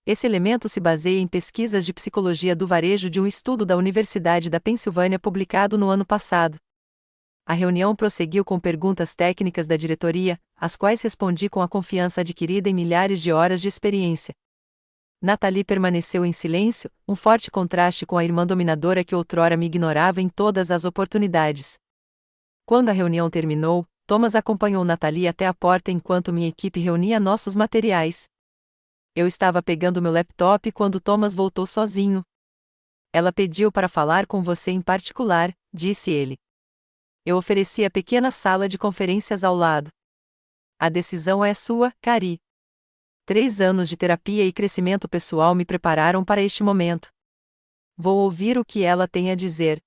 Esse elemento se baseia em pesquisas de psicologia do varejo de um estudo da Universidade da Pensilvânia publicado no ano passado. A reunião prosseguiu com perguntas técnicas da diretoria, às quais respondi com a confiança adquirida em milhares de horas de experiência. Nathalie permaneceu em silêncio, um forte contraste com a irmã dominadora que outrora me ignorava em todas as oportunidades. Quando a reunião terminou, Thomas acompanhou Nathalie até a porta enquanto minha equipe reunia nossos materiais. Eu estava pegando meu laptop quando Thomas voltou sozinho. Ela pediu para falar com você em particular, disse ele. Eu ofereci a pequena sala de conferências ao lado. A decisão é sua, Cari. 3 anos de terapia e crescimento pessoal me prepararam para este momento. Vou ouvir o que ela tem a dizer.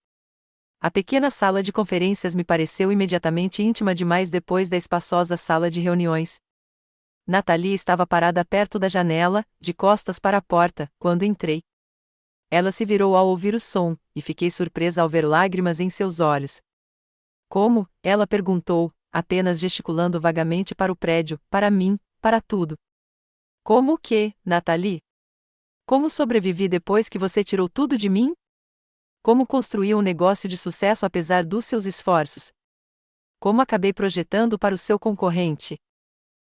A pequena sala de conferências me pareceu imediatamente íntima demais depois da espaçosa sala de reuniões. Nathalie estava parada perto da janela, de costas para a porta, quando entrei. Ela se virou ao ouvir o som, e fiquei surpresa ao ver lágrimas em seus olhos. Como? Ela perguntou, apenas gesticulando vagamente para o prédio, para mim, para tudo. Como o quê, Nathalie? Como sobrevivi depois que você tirou tudo de mim? Como construí um negócio de sucesso apesar dos seus esforços? Como acabei projetando para o seu concorrente?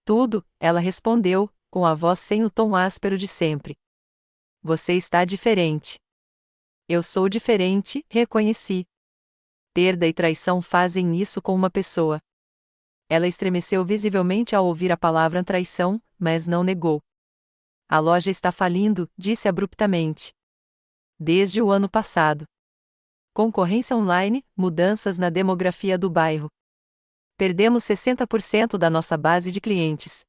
Tudo, ela respondeu, com a voz sem o tom áspero de sempre. Você está diferente. Eu sou diferente, reconheci. Perda e traição fazem isso com uma pessoa. Ela estremeceu visivelmente ao ouvir a palavra traição, mas não negou. A loja está falindo, disse abruptamente. Desde o ano passado. Concorrência online, mudanças na demografia do bairro. Perdemos 60% da nossa base de clientes.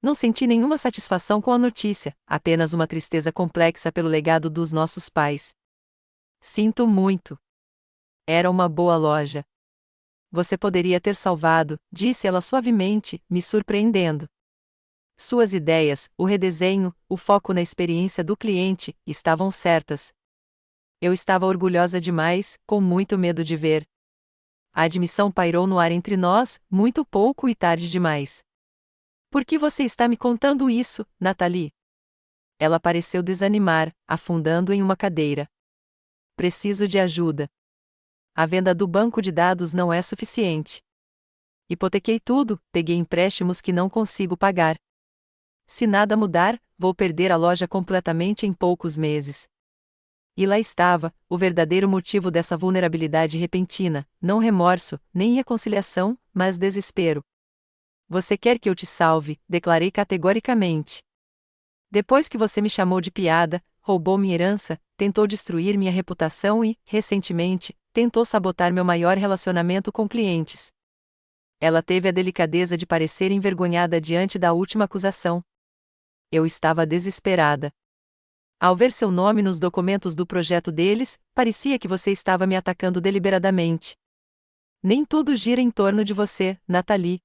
Não senti nenhuma satisfação com a notícia, apenas uma tristeza complexa pelo legado dos nossos pais. Sinto muito. Era uma boa loja. Você poderia ter salvado, disse ela suavemente, me surpreendendo. Suas ideias, o redesenho, o foco na experiência do cliente, estavam certas. Eu estava orgulhosa demais, com muito medo de ver. A admissão pairou no ar entre nós, muito pouco e tarde demais. Por que você está me contando isso, Nathalie? Ela pareceu desanimar, afundando em uma cadeira. Preciso de ajuda. A venda do banco de dados não é suficiente. Hipotequei tudo, peguei empréstimos que não consigo pagar. Se nada mudar, vou perder a loja completamente em poucos meses. E lá estava, o verdadeiro motivo dessa vulnerabilidade repentina, não remorso, nem reconciliação, mas desespero. Você quer que eu te salve, declarei categoricamente. Depois que você me chamou de piada, roubou minha herança, tentou destruir minha reputação e, recentemente, tentou sabotar meu maior relacionamento com clientes. Ela teve a delicadeza de parecer envergonhada diante da última acusação. Eu estava desesperada. Ao ver seu nome nos documentos do projeto deles, parecia que você estava me atacando deliberadamente. Nem tudo gira em torno de você, Nathalie.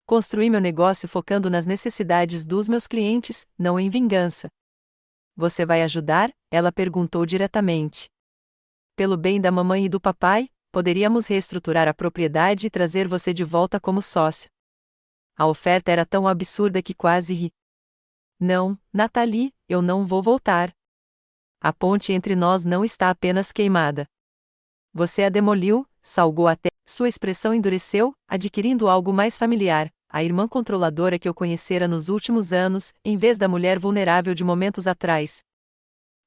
Construí meu negócio focando nas necessidades dos meus clientes, não em vingança. Você vai ajudar? Ela perguntou diretamente. Pelo bem da mamãe e do papai, poderíamos reestruturar a propriedade e trazer você de volta como sócio. A oferta era tão absurda que quase ri. Não, Nathalie, eu não vou voltar. A ponte entre nós não está apenas queimada. Você a demoliu, salgou até. Sua expressão endureceu, adquirindo algo mais familiar, a irmã controladora que eu conhecera nos últimos anos, em vez da mulher vulnerável de momentos atrás.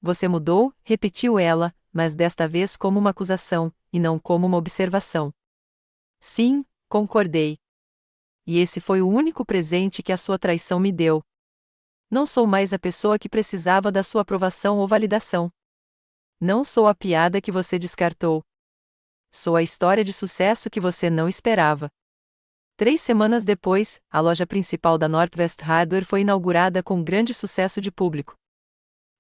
Você mudou, repetiu ela, mas desta vez como uma acusação, e não como uma observação. Sim, concordei. E esse foi o único presente que a sua traição me deu. Não sou mais a pessoa que precisava da sua aprovação ou validação. Não sou a piada que você descartou. Sou a história de sucesso que você não esperava. 3 semanas depois, a loja principal da Northwest Hardware foi inaugurada com grande sucesso de público.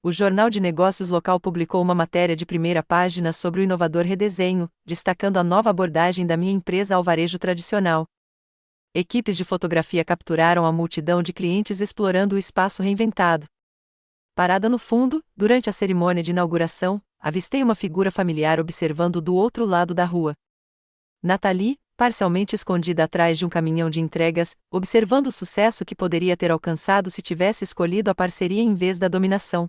O jornal de negócios local publicou uma matéria de primeira página sobre o inovador redesenho, destacando a nova abordagem da minha empresa ao varejo tradicional. Equipes de fotografia capturaram a multidão de clientes explorando o espaço reinventado. Parada no fundo, durante a cerimônia de inauguração, avistei uma figura familiar observando do outro lado da rua. Nathalie, parcialmente escondida atrás de um caminhão de entregas, observando o sucesso que poderia ter alcançado se tivesse escolhido a parceria em vez da dominação.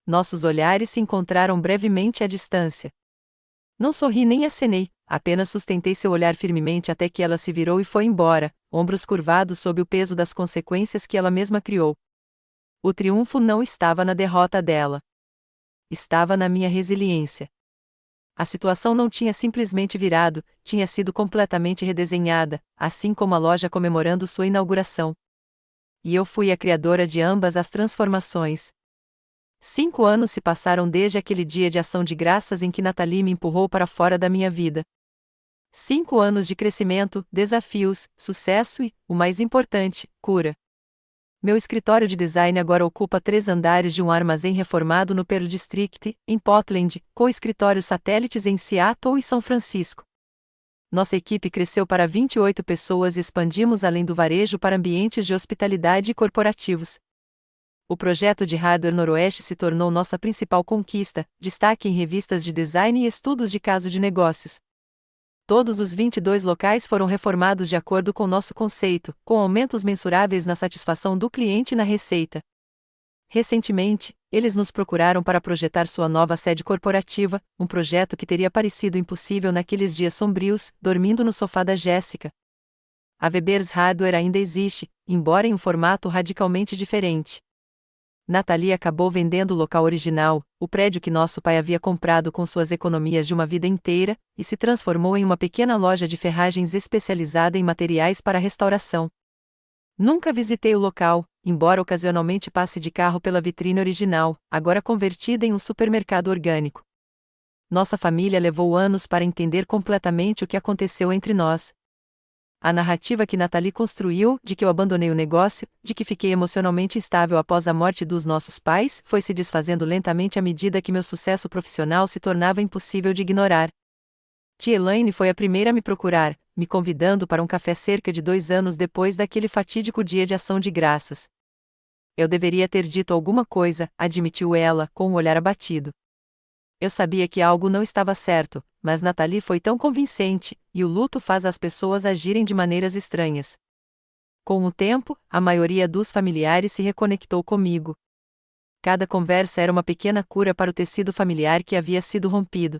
Nossos olhares se encontraram brevemente à distância. Não sorri nem acenei, apenas sustentei seu olhar firmemente até que ela se virou e foi embora, ombros curvados sob o peso das consequências que ela mesma criou. O triunfo não estava na derrota dela. Estava na minha resiliência. A situação não tinha simplesmente virado, tinha sido completamente redesenhada, assim como a loja comemorando sua inauguração. E eu fui a criadora de ambas as transformações. 5 anos se passaram desde aquele dia de ação de graças em que Nathalie me empurrou para fora da minha vida. 5 anos de crescimento, desafios, sucesso e, o mais importante, cura. Meu escritório de design agora ocupa 3 andares de um armazém reformado no Pearl District, em Portland, com escritórios satélites em Seattle e São Francisco. Nossa equipe cresceu para 28 pessoas e expandimos além do varejo para ambientes de hospitalidade e corporativos. O projeto de Hardware Noroeste se tornou nossa principal conquista, destaque em revistas de design e estudos de caso de negócios. Todos os 22 locais foram reformados de acordo com nosso conceito, com aumentos mensuráveis na satisfação do cliente e na receita. Recentemente, eles nos procuraram para projetar sua nova sede corporativa, um projeto que teria parecido impossível naqueles dias sombrios, dormindo no sofá da Jéssica. A Weber's Hardware ainda existe, embora em um formato radicalmente diferente. Nathalie acabou vendendo o local original, o prédio que nosso pai havia comprado com suas economias de uma vida inteira, e se transformou em uma pequena loja de ferragens especializada em materiais para restauração. Nunca visitei o local, embora ocasionalmente passe de carro pela vitrine original, agora convertida em um supermercado orgânico. Nossa família levou anos para entender completamente o que aconteceu entre nós. A narrativa que Nathalie construiu, de que eu abandonei o negócio, de que fiquei emocionalmente instável após a morte dos nossos pais, foi se desfazendo lentamente à medida que meu sucesso profissional se tornava impossível de ignorar. Tia Elaine foi a primeira a me procurar, me convidando para um café cerca de 2 anos depois daquele fatídico dia de ação de graças. Eu deveria ter dito alguma coisa, admitiu ela, com um olhar abatido. Eu sabia que algo não estava certo, mas Nathalie foi tão convincente, e o luto faz as pessoas agirem de maneiras estranhas. Com o tempo, a maioria dos familiares se reconectou comigo. Cada conversa era uma pequena cura para o tecido familiar que havia sido rompido.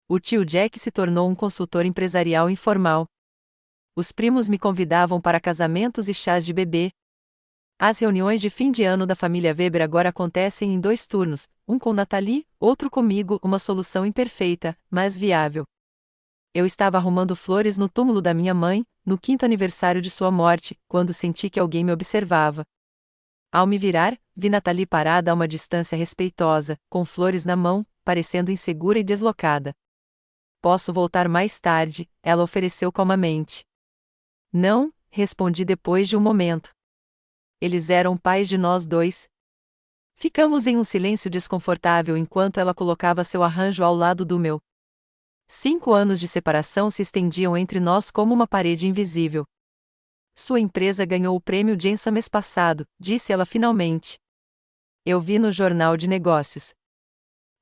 O tio Jack se tornou um consultor empresarial informal. Os primos me convidavam para casamentos e chás de bebê. As reuniões de fim de ano da família Weber agora acontecem em 2 turnos, um com Nathalie, outro comigo, uma solução imperfeita, mas viável. Eu estava arrumando flores no túmulo da minha mãe, no 5º aniversário de sua morte, quando senti que alguém me observava. Ao me virar, vi Nathalie parada a uma distância respeitosa, com flores na mão, parecendo insegura e deslocada. Posso voltar mais tarde, ela ofereceu calmamente. Não, respondi depois de um momento. Eles eram pais de nós 2. Ficamos em um silêncio desconfortável enquanto ela colocava seu arranjo ao lado do meu. 5 anos de separação se estendiam entre nós como uma parede invisível. Sua empresa ganhou o prêmio Jensen mês passado, disse ela finalmente. Eu vi no jornal de negócios.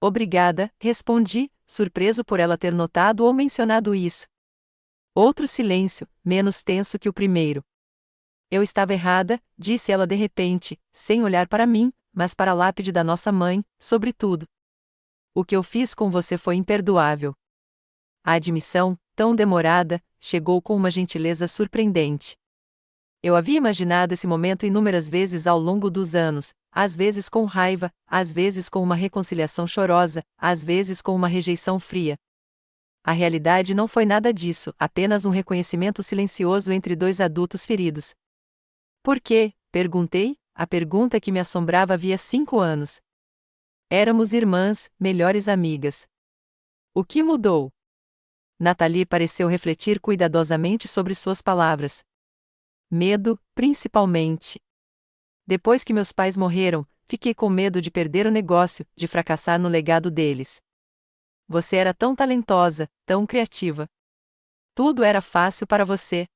Obrigada, respondi, surpreso por ela ter notado ou mencionado isso. Outro silêncio, menos tenso que o primeiro. Eu estava errada, disse ela de repente, sem olhar para mim, mas para a lápide da nossa mãe, sobretudo. O que eu fiz com você foi imperdoável. A admissão, tão demorada, chegou com uma gentileza surpreendente. Eu havia imaginado esse momento inúmeras vezes ao longo dos anos, às vezes com raiva, às vezes com uma reconciliação chorosa, às vezes com uma rejeição fria. A realidade não foi nada disso, apenas um reconhecimento silencioso entre dois adultos feridos. Por quê? Perguntei, a pergunta que me assombrava havia 5 anos. Éramos irmãs, melhores amigas. O que mudou? Nathalie pareceu refletir cuidadosamente sobre suas palavras. Medo, principalmente. Depois que meus pais morreram, fiquei com medo de perder o negócio, de fracassar no legado deles. Você era tão talentosa, tão criativa. Tudo era fácil para você.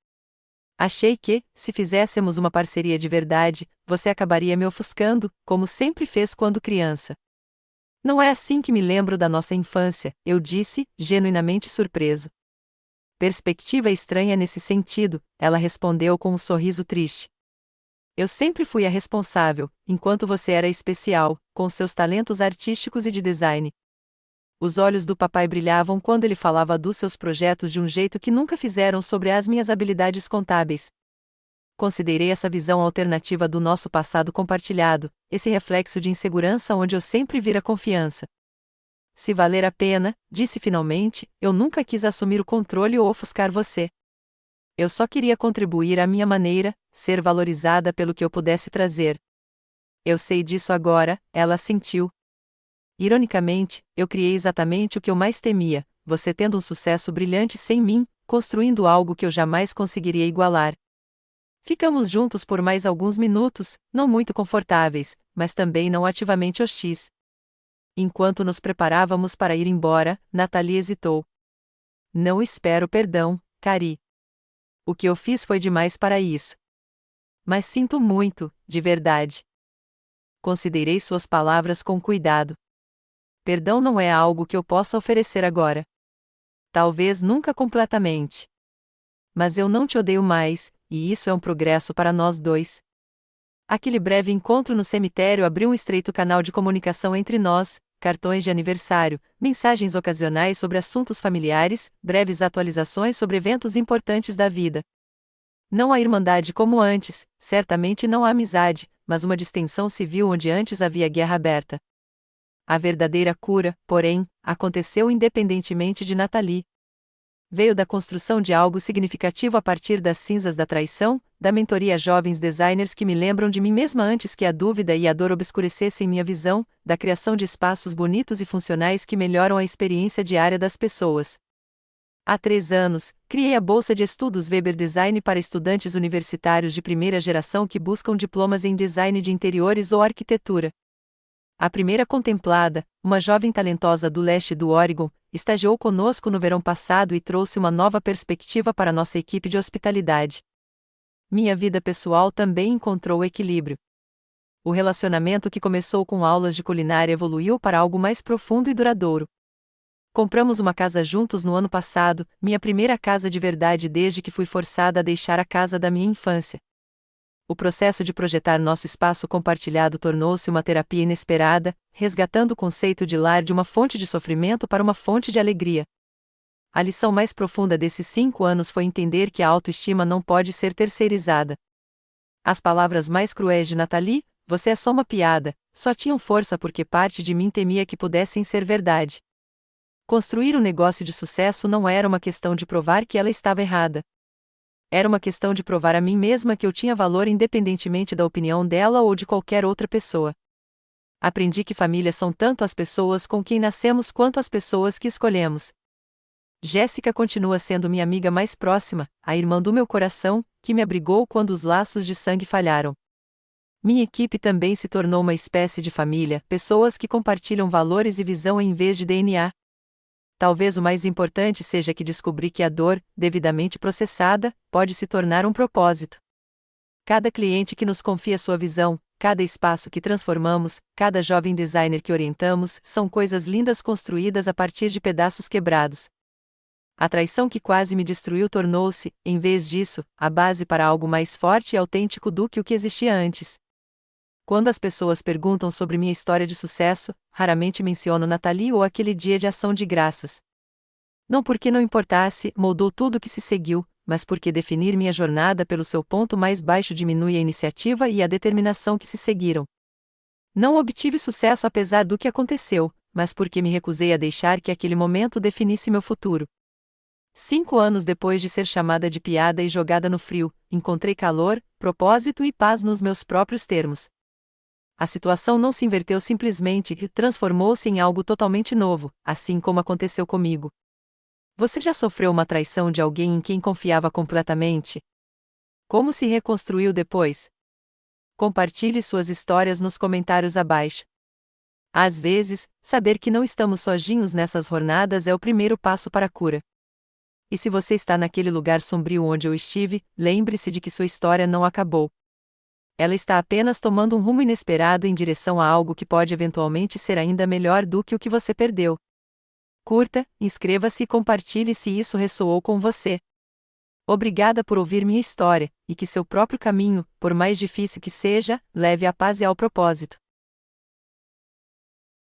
Achei que, se fizéssemos uma parceria de verdade, você acabaria me ofuscando, como sempre fez quando criança. Não é assim que me lembro da nossa infância, eu disse, genuinamente surpreso. Perspectiva estranha nesse sentido, ela respondeu com um sorriso triste. Eu sempre fui a responsável, enquanto você era especial, com seus talentos artísticos e de design. Os olhos do papai brilhavam quando ele falava dos seus projetos de um jeito que nunca fizeram sobre as minhas habilidades contábeis. Considerei essa visão alternativa do nosso passado compartilhado, esse reflexo de insegurança onde eu sempre vira confiança. Se valer a pena, disse finalmente, eu nunca quis assumir o controle ou ofuscar você. Eu só queria contribuir à minha maneira, ser valorizada pelo que eu pudesse trazer. Eu sei disso agora, ela assentiu. Ironicamente, eu criei exatamente o que eu mais temia, você tendo um sucesso brilhante sem mim, construindo algo que eu jamais conseguiria igualar. Ficamos juntos por mais alguns minutos, não muito confortáveis, mas também não ativamente hostis. Enquanto nos preparávamos para ir embora, Nathalie hesitou. Não espero perdão, Cari. O que eu fiz foi demais para isso. Mas sinto muito, de verdade. Considerei suas palavras com cuidado. Perdão não é algo que eu possa oferecer agora. Talvez nunca completamente. Mas eu não te odeio mais, e isso é um progresso para nós dois. Aquele breve encontro no cemitério abriu um estreito canal de comunicação entre nós, cartões de aniversário, mensagens ocasionais sobre assuntos familiares, breves atualizações sobre eventos importantes da vida. Não há irmandade como antes, certamente não há amizade, mas uma distensão civil onde antes havia guerra aberta. A verdadeira cura, porém, aconteceu independentemente de Nathalie. Veio da construção de algo significativo a partir das cinzas da traição, da mentoria a jovens designers que me lembram de mim mesma antes que a dúvida e a dor obscurecessem minha visão, da criação de espaços bonitos e funcionais que melhoram a experiência diária das pessoas. Há 3 anos, criei a Bolsa de Estudos Weber Design para estudantes universitários de primeira geração que buscam diplomas em design de interiores ou arquitetura. A primeira contemplada, uma jovem talentosa do leste do Oregon, estagiou conosco no verão passado e trouxe uma nova perspectiva para nossa equipe de hospitalidade. Minha vida pessoal também encontrou equilíbrio. O relacionamento que começou com aulas de culinária evoluiu para algo mais profundo e duradouro. Compramos uma casa juntos no ano passado, minha primeira casa de verdade desde que fui forçada a deixar a casa da minha infância. O processo de projetar nosso espaço compartilhado tornou-se uma terapia inesperada, resgatando o conceito de lar de uma fonte de sofrimento para uma fonte de alegria. A lição mais profunda desses 5 anos foi entender que a autoestima não pode ser terceirizada. As palavras mais cruéis de Nathalie, você é só uma piada, só tinham força porque parte de mim temia que pudessem ser verdade. Construir um negócio de sucesso não era uma questão de provar que ela estava errada. Era uma questão de provar a mim mesma que eu tinha valor independentemente da opinião dela ou de qualquer outra pessoa. Aprendi que famílias são tanto as pessoas com quem nascemos quanto as pessoas que escolhemos. Jéssica continua sendo minha amiga mais próxima, a irmã do meu coração, que me abrigou quando os laços de sangue falharam. Minha equipe também se tornou uma espécie de família, pessoas que compartilham valores e visão em vez de DNA. Talvez o mais importante seja que descobri que a dor, devidamente processada, pode se tornar um propósito. Cada cliente que nos confia sua visão, cada espaço que transformamos, cada jovem designer que orientamos, são coisas lindas construídas a partir de pedaços quebrados. A traição que quase me destruiu tornou-se, em vez disso, a base para algo mais forte e autêntico do que o que existia antes. Quando as pessoas perguntam sobre minha história de sucesso, raramente menciono Nathalie ou aquele dia de ação de graças. Não porque não importasse, moldou tudo o que se seguiu, mas porque definir minha jornada pelo seu ponto mais baixo diminui a iniciativa e a determinação que se seguiram. Não obtive sucesso apesar do que aconteceu, mas porque me recusei a deixar que aquele momento definisse meu futuro. 5 anos depois de ser chamada de piada e jogada no frio, encontrei calor, propósito e paz nos meus próprios termos. A situação não se inverteu simplesmente e transformou-se em algo totalmente novo, assim como aconteceu comigo. Você já sofreu uma traição de alguém em quem confiava completamente? Como se reconstruiu depois? Compartilhe suas histórias nos comentários abaixo. Às vezes, saber que não estamos sozinhos nessas jornadas é o primeiro passo para a cura. E se você está naquele lugar sombrio onde eu estive, lembre-se de que sua história não acabou. Ela está apenas tomando um rumo inesperado em direção a algo que pode eventualmente ser ainda melhor do que o que você perdeu. Curta, inscreva-se e compartilhe se isso ressoou com você. Obrigada por ouvir minha história, e que seu próprio caminho, por mais difícil que seja, leve à paz e ao propósito.